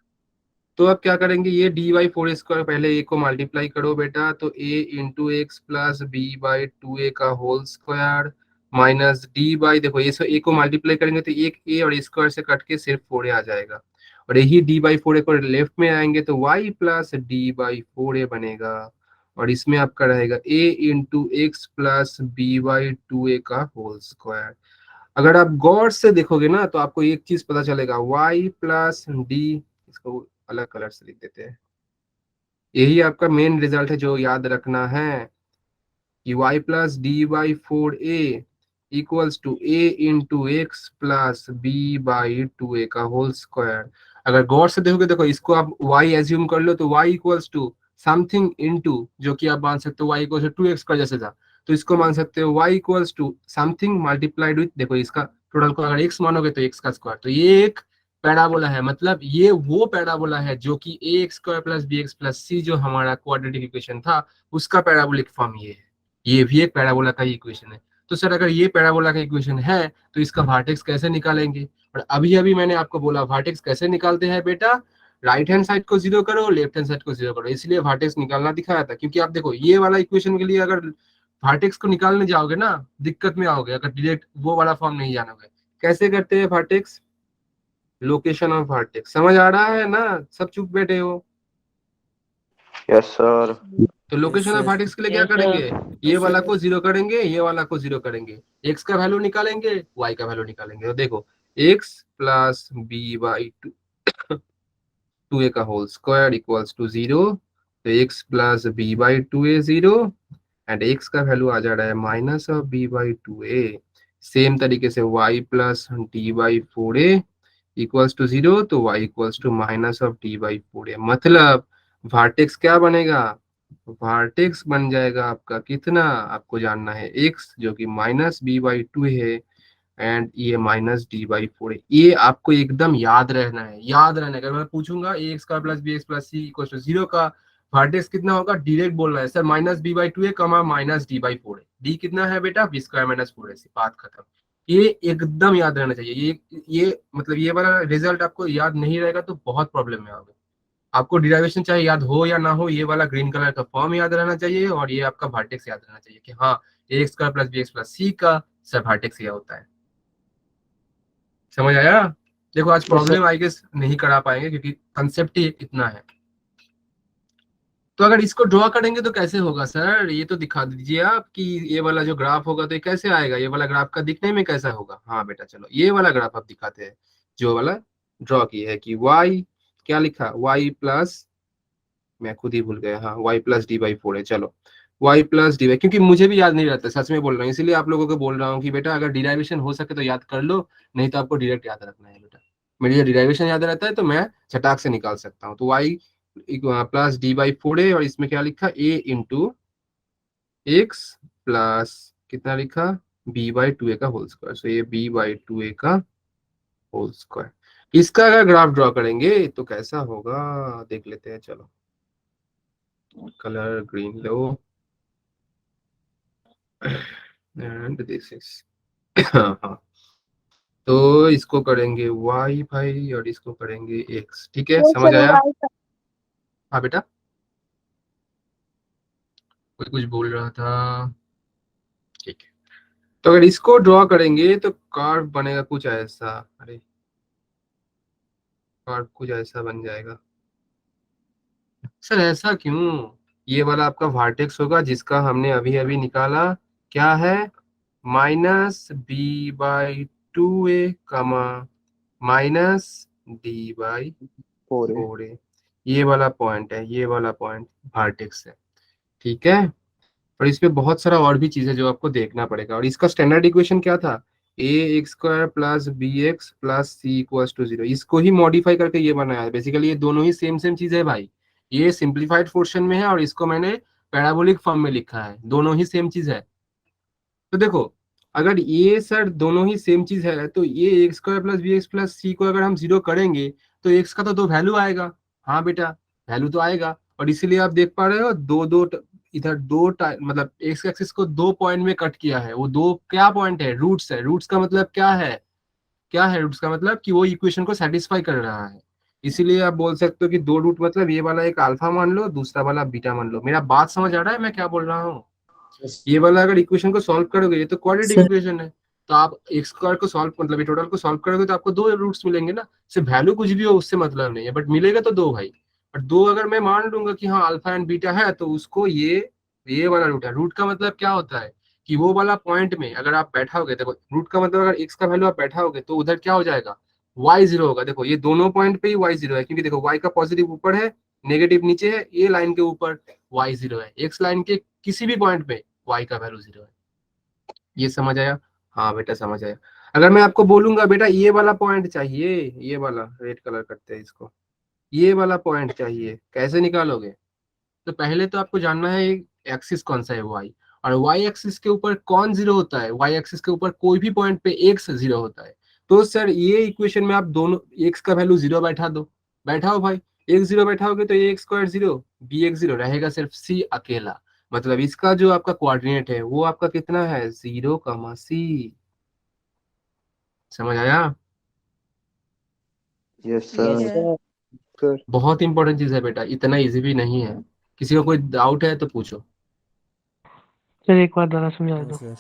तो अब क्या करेंगे, ये डी बाई फोर स्क्वायर, पहले ए को मल्टीप्लाई करो बेटा, तो a into x plus b by two a का whole square minus d by, देखो ये ए को मल्टीप्लाई करेंगे तो एक ए और स्क्वायर से कट के सिर्फ 4a आ जाएगा, और यही डी बाई फोर ए को लेफ्ट में आएंगे तो y plus d by four a बनेगा, और इसमें आपका रहेगा a into x plus b by two a का होल स्क्वायर। अगर आप गौर से देखोगे ना तो आपको एक चीज पता चलेगा, y प्लस डी, इसको अलग कलर से लिख देते हैं, यही आपका मेन रिजल्ट है जो याद रखना है कि y plus d by four a equals to a into x plus b by two a का होल स्क्वायर। अगर गौर से देखोगे, देखो इसको आप y एज्यूम कर लो तो y equals to something into, जो कि आप मान सकते हो y इक्वल्स टू 2x का जैसे था, तो इसको मान सकते हो y equals to something multiplied with, देखो इसका टोटल को अगर x मानोगे तो x का स्क्वायर। तो ये एक पैराबोला है, मतलब ये वो पैराबोला है जो कि a x square plus b x plus c जो हमारा क्वाड्रेटिक इक्वेशन था उसका पैराबोलिक फॉर्म ये है। ये भी एक पैराबोला का ही इक्वेशन है। तो सर अगर ये पैराबोला का इक्वेशन है तो इसका वर्टेक्स कैसे निकालेंगे? और अभी अभी मैंने आपको बोला वर्टेक्स कैसे निकालते हैं बेटा, राइट हैंड साइड को जीरो करो, लेफ्ट हैंड साइड को जीरो करो, इसलिए वर्टेक्स निकालना दिखाया था। क्योंकि आप देखो ये वाला इक्वेशन के लिए अगर वर्टेक्स को निकालने जाओगे ना दिक्कत में आओगे, अगर डायरेक्ट वो वाला फॉर्म नहीं जानोगे। कैसे करते हैं वर्टेक्स? लोकेशन ऑफ वर्टेक्स समझ आ रहा है ना? सब चुप बैठे हो? Yes sir. तो लोकेशन ऑफ वर्टेक्स के लिए क्या करेंगे, ये वाला को जीरो करेंगे, ये वाला को जीरो करेंगे, एक्स का वैल्यू निकालेंगे, वाई का वैल्यू निकालेंगे। तो देखो x plus b by two a का whole square equals to zero, तो x plus b by two a zero and x का वैल्यू आ जा रहा है minus of b by two a. Same तरीके से y plus d by four a equals to zero, तो y equals to minus of d by four a. मतलब वर्टेक्स क्या बनेगा, वर्टेक्स बन जाएगा आपका कितना, आपको जानना है x जो कि माइनस बी बाई टू है एंड ये माइनस डी बाई फोर है। ये आपको एकदम याद रहना है, याद रहना है। अगर मैं पूछूंगा ए एक्स का plus b x plus c equal to zero का वर्टेक्स कितना होगा, डायरेक्ट बोल रहा है sir minus b by two है comma minus d by four है। डी कितना है बेटा, बी स्क्वायर माइनस फोर है, बात खत्म। ये एकदम याद रहना चाहिए। ये मतलब ये वाला रिजल्ट आपको याद नहीं रहेगा तो बहुत प्रॉब्लम में आओगे। आपको डिराइवेशन चाहे याद हो या ना हो, ये वाला ग्रीन कलर का फॉर्म याद रहना चाहिए और ये आपका वर्टेक्स याद रहना चाहिए कि हाँ a x square plus b x plus c का सर वर्टेक्स यह होता है। समझ आया? देखो आज प्रॉब्लम आई गेस नहीं करा पाएंगे क्योंकि कंसेप्ट ही इतना है। तो अगर इसको ड्रॉ करेंगे तो कैसे होगा सर, ये तो दिखा दीजिए आप कि ये वाला जो ग्राफ होगा तो ये कैसे आएगा, ये वाला ग्राफ का दिखने में कैसा होगा? हाँ बेटा चलो ये वाला ग्राफ आप दिखाते हैं जो वाला ड्रॉ किया है कि y क्या लिखा, y प्लस, मैं खुद ही भूल गया, हाँ y plus d by four है। चलो y प्लस डी बाई, क्योंकि मुझे भी याद नहीं रहता, सच में बोल रहा हूँ, इसीलिए आप लोगों को बोल रहा हूँ कि बेटा अगर डिराइवेशन हो सके तो याद कर लो, नहीं तो आपको डायरेक्ट याद रखना है बेटा। मेरी जो डिराइवेशन याद रहता है तो मैं झटाक से निकाल सकता हूँ। तो y plus d by four है और इसमें क्या लिखा a इंटू एक्स प्लस कितना लिखा b बाई टू ए का होल स्क्वायर। सो ये b बाई टू ए का होल स्क्वायर। इसका अगर ग्राफ ड्रॉ करेंगे तो कैसा होगा देख लेते हैं। चलो colour green low and this is हाँ, तो इसको करेंगे y भाई और इसको करेंगे x, ठीक है समझ आया? हाँ बेटा कोई कुछ बोल रहा था, ठीक है। तो अगर इसको ड्रॉ करेंगे तो कर्व बनेगा कुछ ऐसा, अरे कर्व कुछ ऐसा बन जाएगा। सर ऐसा क्यों? ये वाला आपका वर्टेक्स होगा जिसका हमने अभी अभी निकाला, क्या है minus b by two a comma minus d by four a. ये वाला पॉइंट है, ये वाला पॉइंट वर्टेक्स है, ठीक है। और इसमें बहुत सारा और भी चीज है जो आपको देखना पड़ेगा। और इसका स्टैंडर्ड इक्वेशन क्या था, a x square plus b x plus c equals to zero. इसको ही मॉडिफाई करके ये बनाया है। बेसिकली ये दोनों ही सेम चीज है भाई, ये सिंप्लीफाइड पोर्शन में है और इसको मैंने पैराबोलिक फॉर्म में लिखा है, दोनों ही सेम चीज है। तो देखो अगर ये सर दोनों ही सेम चीज है तो ये x square plus b x plus c को अगर हम जीरो करेंगे तो एक्स का तो दो वैल्यू आएगा, हाँ बेटा वैल्यू तो आएगा। और इसीलिए आप देख पा रहे हो इधर मतलब एक्स एक्सिस को दो पॉइंट में कट किया है। वो दो क्या पॉइंट है, रूट्स है। रूट्स का मतलब क्या है, क्या है रूट्स का मतलब कि वो इक्वेशन को सेटिस्फाई कर रहा है। इसीलिए आप बोल सकते हो कि दो रूट मतलब ये वाला एक अल्फा मान लो, दूसरा वाला बीटा मान लो। मेरा बात समझ आ रहा है मैं क्या बोल रहा हूँ? ये वाला अगर इक्वेशन को सॉल्व करोगे, ये तो क्वाड्रेटिक सर इक्वेशन है, तो आप एक्स स्क्वायर को सॉल्व मतलब ये टोटल को सॉल्व करोगे तो आपको दो रूट्स मिलेंगे ना। सिर्फ वैल्यू कुछ भी हो उससे मतलब नहीं है, बट मिलेगा तो दो भाई। और दो अगर मैं मान लूंगा कि हाँ अल्फा एंड बीटा है तो उसको ये वाला रूट है। रूट का मतलब क्या होता है कि वो वाला पॉइंट में अगर आप बैठाओगे, देखो रूट का मतलब अगर एक्स का वैल्यू आप बैठाओगे तो उधर क्या हो जाएगा, y जीरो होगा। देखो ये दोनों पॉइंट पे ही y जीरो है क्योंकि देखो y का पॉजिटिव ऊपर है नेगेटिव नीचे है, ए लाइन के ऊपर y 0 है, x लाइन के किसी भी पॉइंट पे y का वैल्यू 0 है। ये समझ आया? हाँ बेटा समझ आया। अगर मैं आपको बोलूंगा बेटा ये वाला पॉइंट चाहिए, ये वाला रेड कलर करते हैं इसको, ये वाला पॉइंट चाहिए, कैसे निकालोगे? तो पहले तो आपको जानना है एक्सिस कौन सा है y, और y एक्सिस के ऊपर कौन जीरो होता है? y एक्सिस के ऊपर कोई भी पॉइंट पे x जीरो होता है। तो सर ये इक्वेशन में आप दोनों x का वैल्यू 0 बैठा दो, बैठाओ भाई, x 0 बैठाओगे तो a स्क्वायर 0 b x 0 रहेगा, सिर्फ c अकेला। मतलब इसका जो आपका कोऑर्डिनेट है वो आपका कितना है? 0, c। समझ आया? Yes sir. बहुत इंपॉर्टेंट चीज है बेटा, इतना इजी भी नहीं है। किसी को कोई डाउट है तो पूछो। सर एक बार दोबारा समझा दो।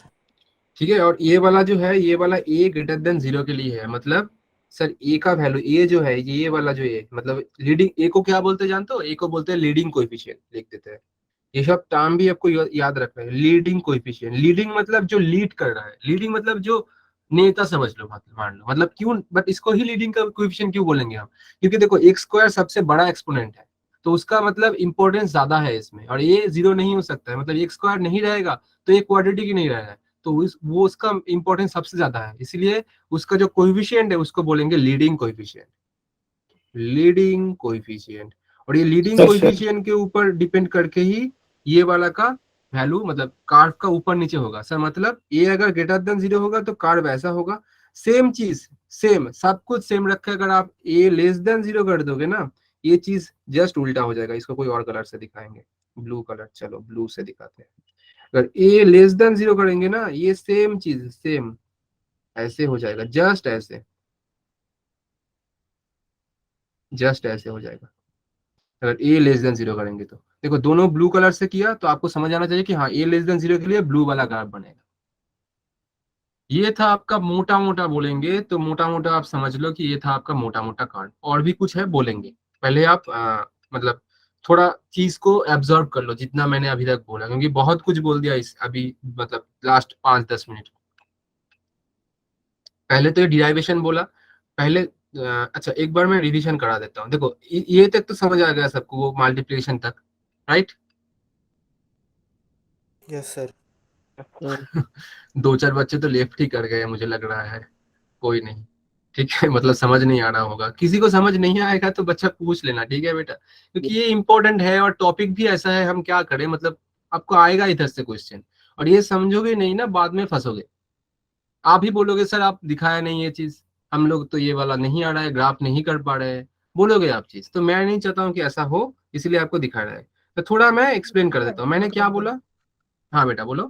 ठीक है, और ये वाला जो है, ये वाला a ग्रेटर देन 0 के लिए है। मतलब सर a का वैल्यू, a जो है ये वाला जो a, मतलब लीडिंग, a को क्या बोलते हैं जानते हो? a को बोलते हैं लीडिंग कोएफिशिएंट, लिख देते हैं। ये सब टर्म भी आपको याद रखना है। लीडिंग कोएफिशिएंट, लीडिंग मतलब जो लीड कर रहा है, लीडिंग मतलब जो नेता समझ लो, मान लो। मतलब क्यों, बट इसको ही लीडिंग का कोएफिशिएंट क्यों बोलेंगे हम? क्योंकि देखो x स्क्वायर सबसे बड़ा एक्सपोनेंट है, तो उसका मतलब इंपॉर्टेंस ज्यादा है इसमें, और ये 0 नहीं हो सकता है। मतलब x स्क्वायर नहीं रहेगा तो ये क्वाड्रेटिक ही नहीं रहेगा, तो वो उसका इंपॉर्टेंस सबसे ज्यादा है, इसलिए उसका जो कोएफिशिएंट है उसको बोलेंगे लीडिंग कोएफिशिएंट, लीडिंग कोएफिशिएंट। और ये लीडिंग कोएफिशिएंट के ऊपर डिपेंड करके ही ये वाला का वैल्यू, मतलब कार्व का ऊपर नीचे होगा। सर मतलब ए अगर ग्रेटर देन 0 होगा तो कार्व ऐसा होगा। सेम चीज, सेम सब कुछ सेम रखे, अगर आप ए लेस देन 0 कर दोगे ना, ये चीज जस्ट उल्टा हो जाएगा। इसको कोई और कलर से दिखाएंगे, ब्लू कलर, चलो ब्लू से दिखाते हैं। अगर ए लेस देन 0 करेंगे ना, ये सेम चीज सेम ऐसे हो जाएगा, जस्ट ऐसे, जस्ट ऐसे हो जाएगा। अगर ए लेस देन 0 करेंगे तो देखो, दोनों ब्लू कलर से किया तो आपको समझ आना चाहिए कि हाँ ए लेस देन 0 के लिए ब्लू वाला ग्राफ बनेगा। ये था आपका मोटा मोटा, बोलेंगे तो मोटा मोटा आप समझ लो कि ये था आपका मोटा मोटा कार्ड। और भी कुछ है बोलेंगे, पहले आप मतलब थोड़ा चीज को एब्जॉर्ब कर लो जितना मैंने अभी तक बोला, क्योंकि बहुत कुछ बोल दिया इस अभी, मतलब लास्ट 5-10 मिनट। पहले तो ये डिराइवेशन बोला पहले। अच्छा एक बार मैं रिवीजन करा देता हूँ। देखो ये तक तो समझ आ गया सबको, वो मल्टीप्लिकेशन तक, राइट? Yes sir. 2-4 बच्चे तो लेफ्ट ही कर गए मुझे लग रहा है, कोई नहीं, ठीक है। मतलब समझ नहीं आ रहा होगा, किसी को समझ नहीं आएगा तो बच्चा पूछ लेना, ठीक है बेटा, क्योंकि ये इंपॉर्टेंट है और टॉपिक भी ऐसा है। हम क्या करें, मतलब आपको आएगा इधर से क्वेश्चन, और ये समझोगे नहीं ना, बाद में फंसोगे। आप ही बोलोगे सर आप दिखाया नहीं ये चीज, हम लोग तो ये वाला नहीं आ रहा है, ग्राफ नहीं कर पा रहे हैं, बोलोगे आप चीज। तो मैं नहीं चाहता हूँ कि ऐसा हो, इसलिए आपको दिखा रहा है। तो थोड़ा मैं एक्सप्लेन कर देता हूँ मैंने क्या बोला। हाँ बेटा बोलो,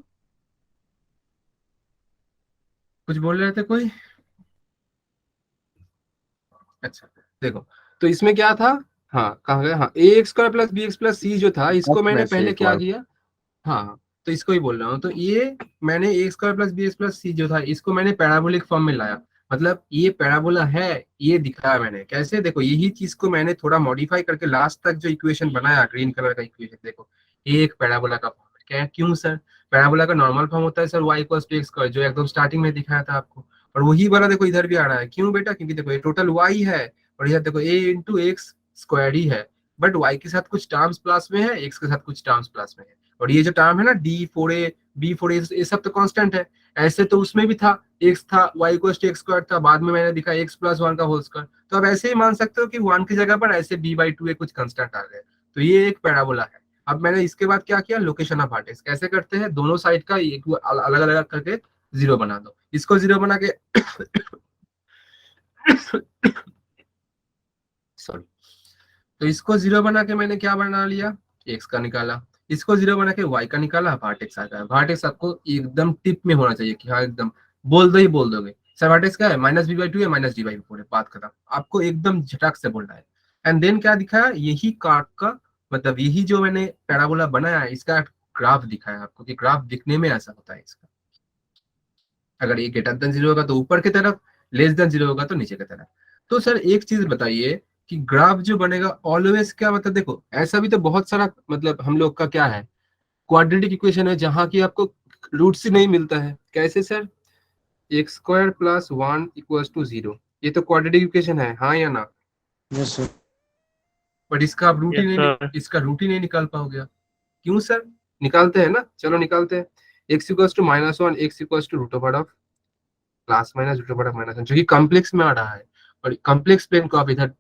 कुछ बोल रहे थे कोई? अच्छा देखो, तो इसमें क्या था, हाँ कहाँ गया, हाँ a x square plus b x plus c जो था, इसको मैंने में से पहले एक क्या बार किया, हाँ तो इसको ही बोल रहा हूँ। तो ये मैंने a square plus b x plus c जो था, इसको मैंने पैराबोलिक फॉर्म में लाया। मतलब ये पैराबोला है, ये दिखाया मैंने कैसे। देखो यही चीज को मैंने थोड़ा मॉडिफाई करके लास्ट तक जो इक्वेशन बनाया, ग्रीन कलर का इक्वेशन, देखो ये एक पैराबोला का फॉर्म है। क्या क्यों सर? पैराबोला का नॉर्मल फॉर्म होता है sir y equals to x square, जो एकदम स्टार्टिंग में दिखाया था आपको, और वही वाला देखो इधर भी आ रहा है। क्यों बेटा? क्योंकि देखो ये टोटल y है, और इधर देखो a इंटू एक्स स्क्वायर ही है, बट y के साथ कुछ टर्म्स प्लस में है, x के साथ कुछ टर्म्स प्लस में है। और ये जो टर्म है ना d4a b4a, ये सब तो कांस्टेंट है। ऐसे तो उसमें भी था, x था, y equal to x square था, बाद में मैंने दिखा x प्लस 1 का होल स्क्वायर। तो आप ऐसे ही मान सकते हो कि 1 की जगह पर ऐसे b/2 कुछ कांस्टेंट आ गए। तो ये एक पैराबोला है। अब मैंने इसके बाद क्या किया, लोकेशन ऑफ वर्टेक्स कैसे करते हैं, दोनों साइड का एक अलग अलग करके 0 बना दो। इसको 0 बना के सॉरी, तो इसको 0 बना के मैंने क्या बना लिया, x का निकाला। इसको 0 बना के y का निकाला, वर्टेक्स आ गया। वर्टेक्स आपको एकदम टिप में होना चाहिए कि हाँ एकदम बोल दो ही बोल दोगे सर वर्टेक्स क्या है, -b/2 या -d/4 है, बात खत्म। आपको एकदम झटक से बोलना है। एंड देन क्या दिखाया, यही कार्व का, मतलब यही जो मैंने पैराबोला बनाया है, इसका ग्राफ दिखाया आपको कि ग्राफ दिखने में ऐसा होता है इसका। अगर ये ग्रेटर देन 0 होगा तो ऊपर की तरफ, लेस देन 0 होगा तो नीचे की तरफ। तो सर एक चीज बताइए कि ग्राफ जो बनेगा ऑलवेज क्या, मतलब देखो ऐसा भी तो बहुत सारा, मतलब हम लोग का क्या है, क्वाड्रेटिक इक्वेशन है जहां की आपको रूट्स ही नहीं मिलता है। कैसे sir? X square plus 1 equals to 0, ये तो क्वाड्रेटिक इक्वेशन है, हाँ या ना? Yes sir. बट इसका आप रूट ही Yes, नहीं, sir. इसका रूट ही नहीं निकाल पाओगे। क्यों सर? निकालते हैं ना, चलो निकालते हैं। x equals to -1, x equals to root over of plus minus root over of -1, जो कि कॉम्प्लेक्स में आ रहा है, और कॉम्प्लेक्स प्लेन को आप इधर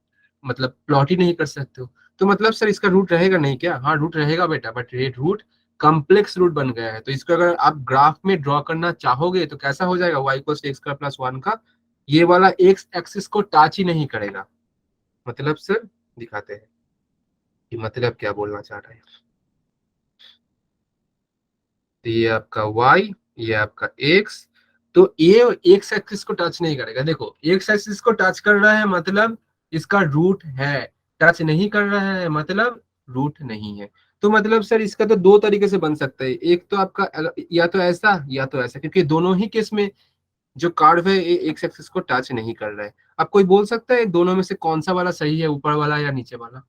मतलब प्लॉट ही नहीं कर सकते हो। तो मतलब सर इसका रूट रहेगा नहीं क्या? हाँ रूट रहेगा बेटा, बट ये रूट कॉम्प्लेक्स रूट बन गया है। तो इसको अगर आप ग्राफ में ड्रॉ करना चाहोगे तो कैसा हो जाएगा? y equals to x² plus 1 का ये वाला x एक्सिस को टच ही नहीं करेगा। मतलब सर दिखाते हैं कि मतलब क्या बोलना चाह रहे हैं। तो ये आपका y, ये आपका x, तो ये x एक्सिस को टच नहीं करेगा। देखो x एक्सिस को टच कर रहा है मतलब इसका रूट है, टच नहीं कर रहा है मतलब रूट नहीं है। तो मतलब सर इसका तो दो तरीके से बन सकता है, एक तो आपका या तो ऐसा या तो ऐसा, क्योंकि दोनों ही केस में जो कर्व है ये एक्स एक्सिस को टच नहीं कर रहा है। अब कोई बोल सकता है दोनों में से कौन सा वाला सही है, ऊपर वाला या नीचे वाला?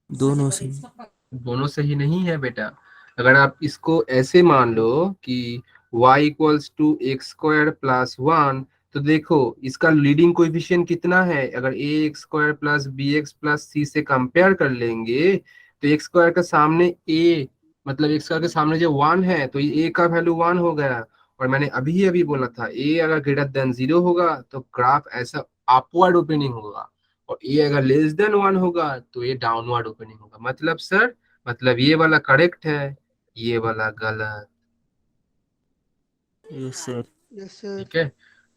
दोनों से। दोनों सही नहीं है बेटा। अगर आप इसको ऐसे मान लो कि y equals to x² plus 1, तो देखो इसका लीडिंग कोएफिशिएंट कितना है? अगर ax² plus bx plus c से कंपेयर कर लेंगे तो x² के सामने a, मतलब x² के सामने जो 1 है तो ये a का वैल्यू 1 हो गया। और मैंने अभी अभी बोला था a अगर ग्रेटर देन 0 होगा तो ग्राफ ऐसा अपवर्ड ओपनिंग होगा, और ये अगर लेस देन 1 होगा तो ये डाउनवर्ड ओपनिंग होगा। मतलब सर मतलब ये वाला करेक्ट है, ये वाला गलत। Yes sir. Yes, sir. ठीक है,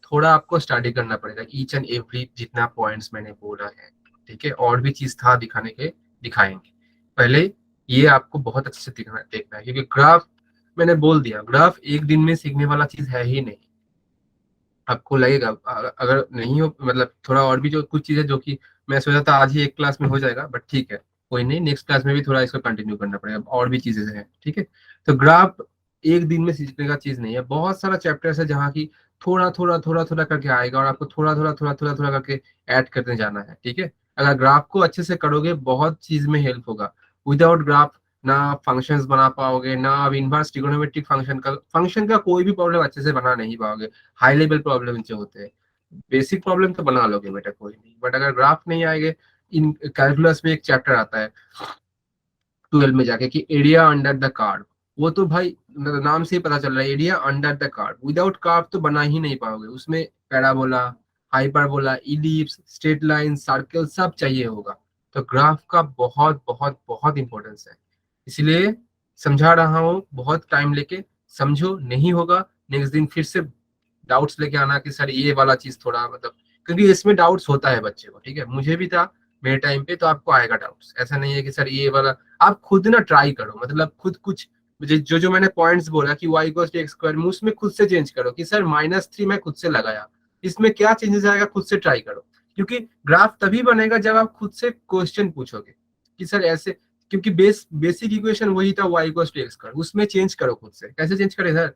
थोड़ा आपको स्टडी करना पड़ेगा ईच एंड एवरी जितना पॉइंट्स मैंने बोला है। ठीक है, और भी चीज था दिखाने के, दिखाएंगे। पहले ये आपको बहुत अच्छे से देखना है, क्योंकि ग्राफ मैंने बोल दिया, ग्राफ एक दिन में सीखने वाला चीज है ही नहीं। आपको लगेगा अगर नहीं हो, मतलब थोड़ा और भी जो कुछ चीजें जो कि मैं सोचा था आज ही एक क्लास में हो जाएगा, बट ठीक है कोई नहीं, नेक्स्ट क्लास में भी थोड़ा इसको कंटिन्यू करना पड़ेगा, और भी चीजें हैं। ठीक है, तो ग्राफ एक दिन में सीखने का चीज नहीं है, बहुत सारा चैप्टर्स है जहाँ की थोड़ा थोड़ा थोड़ा थोड़ा करके आएगा, और आपको थोड़ा थोड़ा थोड़ा थोड़ा थोड़ा करके ऐड करते जाना है। ठीक है, अगर ग्राफ को अच्छे से करोगे बहुत चीज में हेल्प होगा। विदाउट ग्राफ ना फंक्शंस बना पाओगे, ना आप इनवर्स ट्रिगोनोमेट्रिक फंक्शन का कोई भी प्रॉब्लम अच्छे से बना नहीं पाओगे। हाई लेवल प्रॉब्लम जो होते हैं, बेसिक प्रॉब्लम तो बना लोगे बेटा कोई नहीं, बट अगर ग्राफ नहीं आएंगे, इन कैलकुलस में एक चैप्टर आता है 12 में जाके कि एरिया अंडर द कार्व, वो तो भाई नाम से ही पता चल रहा है area under the curve. Without curve तो बना ही नहीं पाओगे, उसमें parabola, hyperbola, ellipse, straight line, circle सब चाहिए होगा। तो ग्राफ का बहुत बहुत बहुत इंपॉर्टेंस है, इसलिए समझा रहा हूँ, बहुत टाइम लेके समझो, नहीं होगा नेक्स्ट दिन फिर से डाउट्स लेके आना कि सर ये वाला चीज थोड़ा मतलब, क्योंकि इसमें डाउट्स होता है बच्चे को। ठीक है, मुझे भी था मेरे टाइम पे, तो आपको आएगा डाउट्स, ऐसा नहीं है कि सर ये वाला। आप खुद ना ट्राई करो, मतलब खुद कुछ जो जो मैंने पॉइंट्स बोला कि y equals to x square में, उसमें खुद से चेंज करो कि सर -3 मैं खुद से लगाया, इसमें क्या चेंजेस आएगा खुद से ट्राई करो। क्योंकि ग्राफ तभी बनेगा जब आप खुद से क्वेश्चन पूछोगे कि सर ऐसे, क्योंकि बेसिक इक्वेशन वही था y equals to x square, उसमें चेंज करो खुद से। कैसे चेंज करें सर?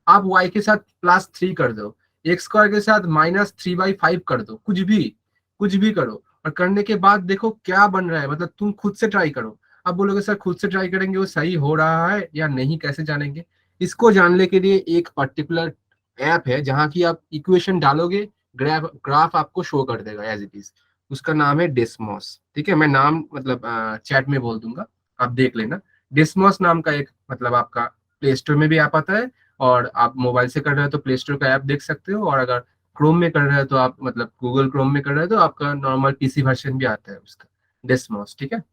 आप y के साथ +3 कर दो, एक्स स्क्वायर के साथ -3/5 कर दो, कुछ भी करो, और करने के बाद देखो क्या बन रहा है, मतलब तुम खुद से ट्राई करो। अब बोलोगे सर खुद से ट्राई करेंगे वो सही हो रहा है या नहीं, कैसे जानेंगे? इसको जानने के लिए एक पर्टिकुलर ऐप है जहाँ की आप इक्वेशन डालोगे, ग्राफ आपको शो कर देगा एज इट इज। उसका नाम है डेस्मोस। ठीक है, मैं नाम मतलब चैट में बोल दूंगा, आप देख लेना। डेस्मोस नाम का एक मतलब आपका प्ले स्टोर में भी ऐप आता है, और आप मोबाइल से कर रहे हो तो प्ले स्टोर का ऐप देख सकते हो, और अगर क्रोम में कर रहे हो तो आप मतलब गूगल क्रोम में कर रहे हो तो आपका नॉर्मल पीसी वर्जन भी आता है उसका, डेस्मोस। ठीक है,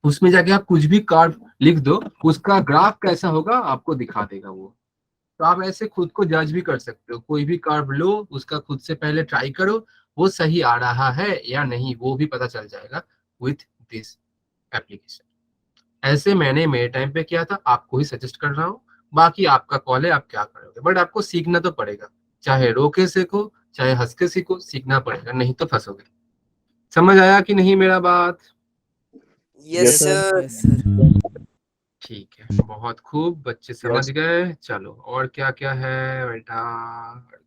उसमें जाके आप कुछ भी कार्व लिख दो, उसका ग्राफ कैसा होगा आपको दिखा देगा वो। तो आप ऐसे खुद को जज भी कर सकते हो, कोई भी कर्व लो उसका खुद से पहले ट्राई करो, वो सही आ रहा है या नहीं वो भी पता चल जाएगा विथ दिस एप्लीकेशन। ऐसे मैंने मेरे टाइम पे किया था, आपको ही सजेस्ट कर रहा हूँ, बाकी आपका कॉल है आप क्या करोगे, बट आपको सीखना तो पड़ेगा, चाहे रो के सीखो चाहे हंस के सीखो, सीखना पड़ेगा, नहीं तो फंसोगे। समझ आया कि नहीं मेरा बात? Yes sir. Yes sir. ठीक है, बहुत खूब, बच्चे समझ गए। चलो और क्या क्या है बेटा,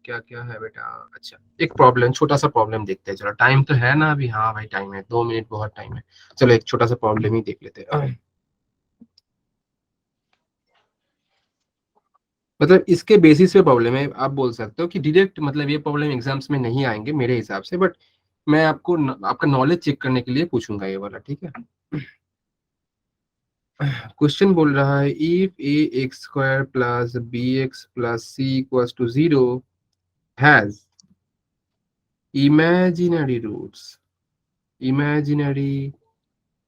क्या क्या है बेटा? अच्छा एक प्रॉब्लम, छोटा सा प्रॉब्लम देखते हैं, चलो टाइम तो है ना अभी? हाँ भाई टाइम है, 2 मिनट बहुत टाइम है। चलो एक छोटा सा प्रॉब्लम ही देख लेते हैं। मतलब इसके बेसिस पे प्रॉब्लम है। आप बोल सकते हो कि डायरेक्ट मतलब ये प्रॉब्लम एग्जाम्स में नहीं आएंगे मेरे हिसाब से, बट मैं आपको आपका नॉलेज चेक करने के लिए पूछूंगा ये वाला, ठीक है। क्वेश्चन बोल रहा है if a x square plus b x plus c equals to 0 has imaginary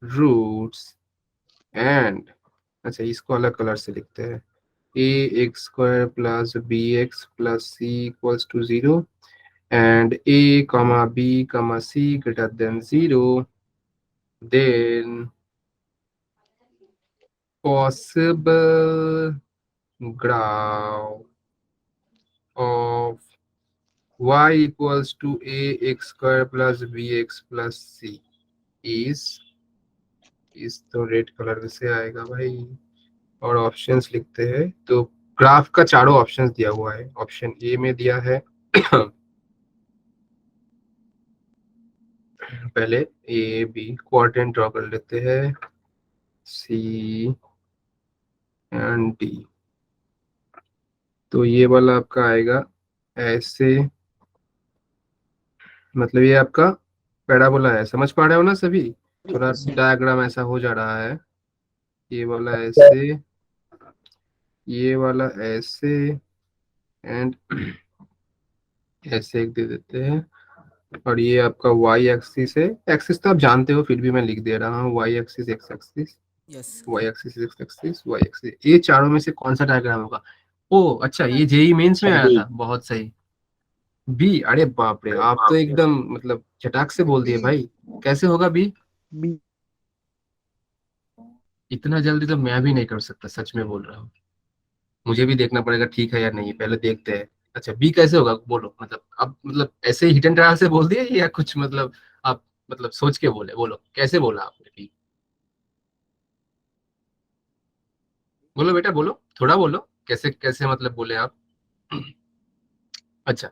roots and, अच्छा इसको अलग कलर से लिखते हैं, a x square plus b x plus c equals to 0 and a comma b comma c greater than 0, then possible graph of y equals to a x square plus bx plus c is तो रेड कलर से आएगा भाई। और ऑप्शंस लिखते हैं, तो ग्राफ का चारों ऑप्शंस दिया हुआ है। ऑप्शन ए में दिया है पहले ए बी क्वाड्रेंट ड्रॉ कर लेते हैं, सी एंड डी। तो ये वाला आपका आएगा ऐसे, मतलब ये आपका पैराबोला है, समझ पा रहे हो ना सभी? थोड़ा डायग्राम ऐसा हो जा रहा है, ये वाला ऐसे, ये वाला ऐसे एंड ऐसे एक दे देते हैं। और ये आपका y एक्सिस है, एक्सिस तो आप जानते हो फिर भी मैं लिख दे रहा हूँ, y axis x axis yes y axis x axis y axis. ये चारों में से कौन सा डायग्राम होगा? ओ अच्छा, ये जेई मेंस में आया था, बहुत सही। बी, अरे बाप रे, आप तो एकदम मतलब चटाक से बोल दिए भाई। कैसे होगा बी? B. इतना जल्दी तो मैं भी नहीं कर सकता, सच में बोल रहा हूँ। मुझे भी देखना पड़ेगा ठीक है या नहीं, पहले देखते हैं। अच्छा बी कैसे होगा बोलो, मतलब अब मतलब ऐसे ही हिट एंड ट्रायल से बोल दिए या कुछ मतलब आप मतलब सोच के बोले? बोलो कैसे बोला आपने बी? बोलो बेटा बोलो, थोड़ा बोलो, कैसे कैसे मतलब बोले आप? अच्छा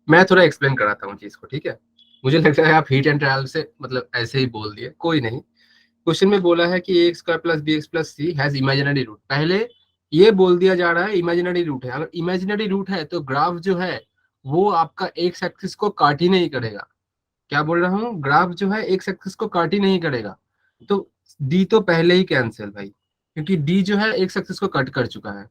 मैं थोड़ा एक्सप्लेन कराता हूँ चीज को, ठीक है। मुझे लगता है आप हिट एंड ट्रायल से मतलब ऐसे ही बोल दिए, कोई नहीं। क्वेश्चन में बोला है कि a x square plus b x plus c has imaginary root. पहले ये बोल दिया जा रहा है इमेजिनरी रूट है। अगर इमेजिनरी रूट है तो ग्राफ जो है वो आपका एक्स एक्सिस को काट ही नहीं करेगा। क्या बोल रहा हूँ, ग्राफ जो है एक्स एक्सिस को काट ही नहीं करेगा। तो डी तो पहले ही कैंसिल भाई, क्योंकि डी जो है एक्स एक्सिस को कट कर चुका है,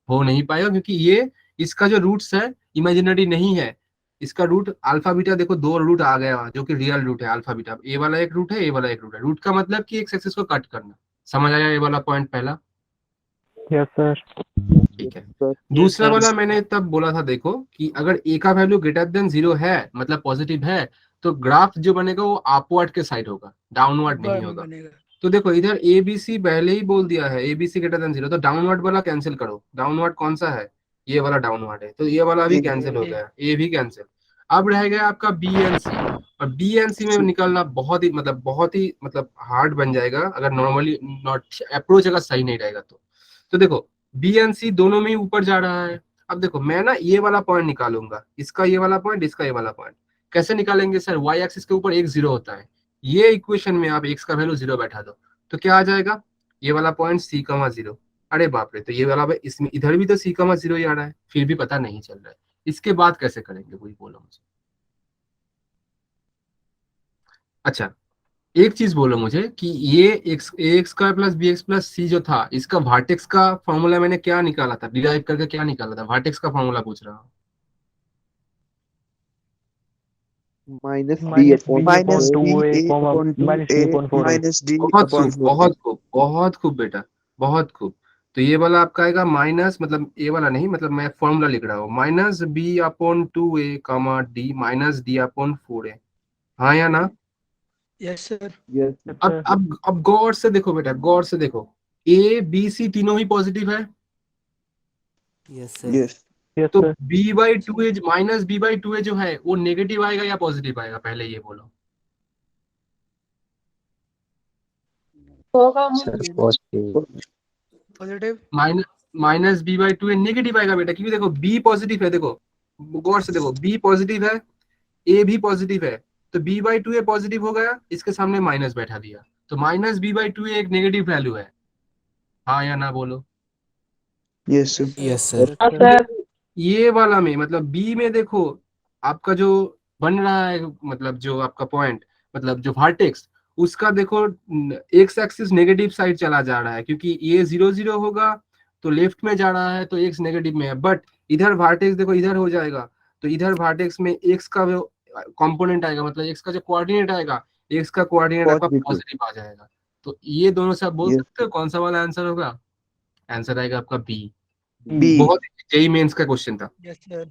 हो नहीं पाएगा, क्योंकि ये इसका जो रूट्स है इमेजिनरी नहीं है। इसका रूट अल्फा बीटा, देखो दो रूट आ गया जो कि रियल रूट है अल्फा बीटा। ए वाला एक रूट है, ए वाला एक रूट है। रूट का मतलब कि एक्स एक्सिस को कट करना। समझ आया ये वाला पॉइंट पहला? Yes sir. ठीक है। दूसरा वाला मैंने तब बोला था, देखो कि अगर ए का वैल्यू ग्रेटर देन 0 है मतलब पॉजिटिव है, तो ग्राफ जो बनेगा वो अपवर्ड के साइड होगा, डाउनवर्ड नहीं होगा। तो देखो इधर ए बी सी पहले ही बोल दिया है, a b c greater than 0, तो डाउनवर्ड वाला कैंसिल करो। डाउनवर्ड कौन सा है? ये वाला डाउनवर्ड है, तो ये वाला भी कैंसिल हो गया, ए भी कैंसिल। अब रह गया आपका बी एन सी, और बी एन सी में निकलना बहुत ही मतलब हार्ड बन जाएगा अगर नॉर्मली नॉट अप्रोच अगर सही नहीं रहेगा तो देखो बी एन सी दोनों में ही ऊपर जा रहा है। अब देखो मैं ना ये वाला पॉइंट निकालूंगा, इसका ये वाला पॉइंट, इसका ये वाला पॉइंट। कैसे निकालेंगे सर? वाई एक्सिस के ऊपर एक 0 होता है, ये इक्वेशन में आप एक्स का वैल्यू 0 बैठा दो तो क्या आ जाएगा? ये वाला पॉइंट सी कमा 0। अरे बाप रे, तो ये वाला इसमें इधर भी तो सी कमा 0 ही आ रहा है, फिर भी पता नहीं चल रहा है। इसके बाद कैसे करेंगे वही बोलो मुझे। अच्छा एक चीज बोलो मुझे कि ये x x square plus b x plus c जो था, इसका वर्टेक्स का फॉर्मूला मैंने क्या निकाला था, डिराइव करके क्या निकाला था? वर्टेक्स का फॉर्मूला पूछ रहा हूँ। minus B minus upon b upon 4 two a comma upon 2 minus d A upon 4 a. minus D बहुत upon खूब 4 बहुत खूब बहुत खूब बेटा, बहुत खूब। तो ये वाला आपका आएगा माइनस, मतलब ये वाला नहीं, मतलब मैं फॉर्मूला लिख रहा हूँ, minus b upon 2a comma d minus d upon 4a। हाँ या ना? Yes sir. yes अब गौर से देखो बेटा, गौर से देखो, ए बी सी तीनों ही पॉजिटिव है, यस सर yes यस तो sir. B by two a minus b by two a जो है वो नेगेटिव आएगा या पॉजिटिव आएगा, पहले ये बोलो। Sir positive. Positive. Minus b by two a negative आएगा बेटा, क्योंकि देखो बी पॉजिटिव है, देखो गौर से देखो, बी पॉजिटिव है, ए भी पॉजिटिव है, तो b by two a positive हो गया, इसके सामने माइनस बैठा दिया, तो minus b by two a एक नेगेटिव वैल्यू है। हाँ या ना बोलो। Yes, sir. Yes, sir. ये वाला में मतलब बी में देखो आपका जो बन रहा है, मतलब जो आपका पॉइंट, मतलब जो वर्टेक्स, उसका देखो एक्स एक्सिस नेगेटिव साइड चला जा रहा है, क्योंकि ये 0 0 होगा तो लेफ्ट में जा रहा है तो एक्स नेगेटिव में है। बट इधर वर्टेक्स देखो इधर हो जाएगा, तो इधर वर्टेक्स में एक्स का जो कंपोनेंट आएगा, मतलब एक्स का जो कोऑर्डिनेट आएगा, एक्स का कोऑर्डिनेट आपका Positive. पॉजिटिव आ जाएगा। तो ये दोनों से आप बोल Yes. सकते हो कौन सा वाला आंसर होगा? आंसर आएगा आपका बी। B. बहुत जेई मेंस का क्वेश्चन था, Yes, sir.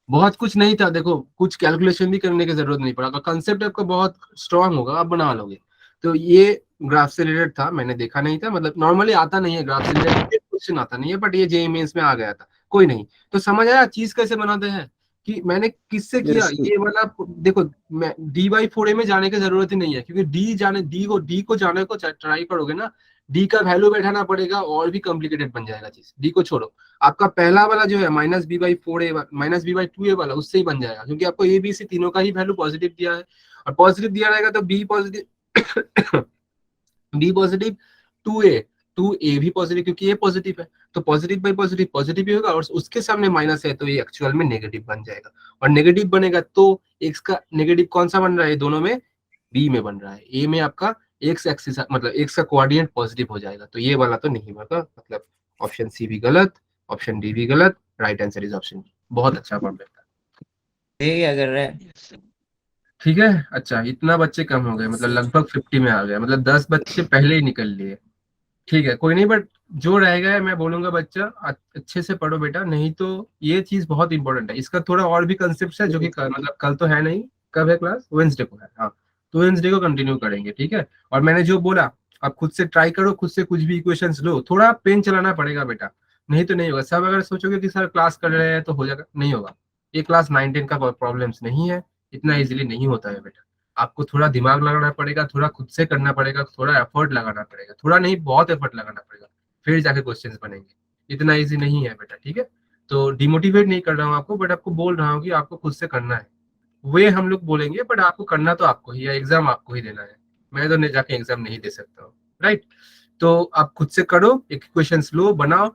बहुत कुछ नहीं था, देखो कुछ कैलकुलेशन भी करने की जरूरत नहीं पड़ा, अगर कंसेप्ट आपका बहुत स्ट्रांग होगा आप बना लोगे। तो ये ग्राफ से रिलेटेड था, मैंने देखा नहीं था, मतलब नॉर्मली आता नहीं है ग्राफ से रिलेटेड क्वेश्चन, आता नहीं है, बट ये जेईई मेंस में आ गया था। कोई नहीं, तो समझ आया चीज कैसे बनाते हैं कि मैंने किससे किया। Yes, sir. ये वाला देखो, मैं dy/4a में जाने की जरूरत ही नहीं है, क्योंकि डी को जाने को ट्राई करोगे ना, डी का वैल्यू बैठाना पड़ेगा और भी कॉम्प्लिकेटेड बन जाएगा चीज। डी को छोड़ो, आपका पहला वाला जो है -b/4a उससे ही बन जाएगा, क्योंकि आपको ए बी सी तीनों का ही वैल्यू पॉजिटिव दिया है, और पॉजिटिव दिया रहेगा तो B positive B positive 2a भी पॉजिटिव, क्योंकि ये पॉजिटिव है तो पॉजिटिव बाई पॉजिटिव पॉजिटिव ही होगा, और उसके सामने माइनस है तो ये एक्चुअल में नेगेटिव बन जाएगा। और नेगेटिव बनेगा तो एक्स का नेगेटिव कौन सा बन रहा है? दोनों में बी में बन रहा है, ए में आपका एक्स एक्सिस मतलब एक्स का कोऑर्डिनेट पॉजिटिव हो जाएगा, तो ये वाला तो नहीं होगा, मतलब ऑप्शन सी भी गलत, ऑप्शन डी भी गलत, right answer is option D. बहुत अच्छा कॉम्प्लेक्ट था। ये क्या कर रहे हैं? Yes, sir. ठीक है, अच्छा इतना बच्चे कम हो गए, मतलब लगभग 50 में आ गए, मतलब 10 बच्चे पहले ही निकल लिए। ठीक है कोई नहीं, बट जो रहेगा मैं बोलूंगा बच्चा अच्छे से पढ़ो बेटा, नहीं तो ये चीज बहुत इंपॉर्टेंट है। इसका थोड़ा और भी कंसेप्ट है जो कि मतलब कल तो है नहीं, कब है क्लास? वेडनेसडे को है, हाँ, तो वेडनेसडे को कंटिन्यू करेंगे। ठीक है, और मैंने जो बोला आप खुद से ट्राई करो, खुद से कुछ भी इक्वेशंस लो, थोड़ा पेन चलाना पड़ेगा बेटा, नहीं तो नहीं होगा। सब अगर सोचोगे कि सर क्लास कर रहे हैं तो हो जाएगा, नहीं होगा। ये क्लास 9-10 का प्रॉब्लम्स नहीं है, इतना इजीली नहीं होता है बेटा। आपको थोड़ा दिमाग लगाना पड़ेगा, थोड़ा खुद से करना पड़ेगा, थोड़ा एफर्ट लगाना पड़ेगा, थोड़ा नहीं बहुत एफर्ट लगाना पड़ेगा, फिर जाके क्वेश्चंस बनेंगे। इतना इजी नहीं है बेटा, ठीक है। तो डिमोटिवेट नहीं कर रहा हूँ आपको, बट आपको बोल रहा हूँ कि आपको खुद से करना है। वे हम लोग बोलेंगे, बट आपको करना तो आपको ही है, एग्जाम आपको ही देना है, मैं तो नहीं जाके एग्जाम नहीं दे सकता हूँ, राइट। तो आप खुद से करो, एक क्वेश्चन लो, बनाओ,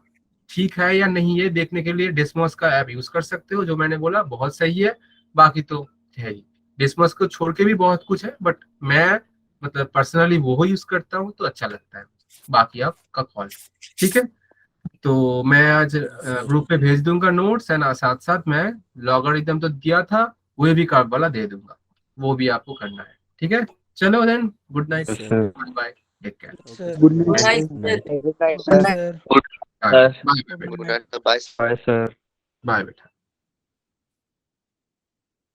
ठीक है या नहीं है देखने के लिए डेस्मोस का ऐप यूज कर सकते हो, जो मैंने बोला बहुत सही है, बाकी तो है ही। डेस्मोस को छोड़ के भी बहुत कुछ है, बट मैं मतलब पर्सनली वो यूज करता हूँ तो अच्छा लगता है, बाकी आपका कॉल। ठीक है, तो मैं आज ग्रुप पे भेज दूंगा नोट्स, एंड साथ साथ मैं लॉगरिथम तो दिया था, वो भी कार्ब वाला दे दूंगा, वो भी आपको करना है। ठीक है, चलो then, good night, Yes, sir. Bye, take care, Sir. Good night. Night. Good night, Sir. sir. Bye Good बेटा, night. Bye, sir. Bye, sir. Bye बेटा।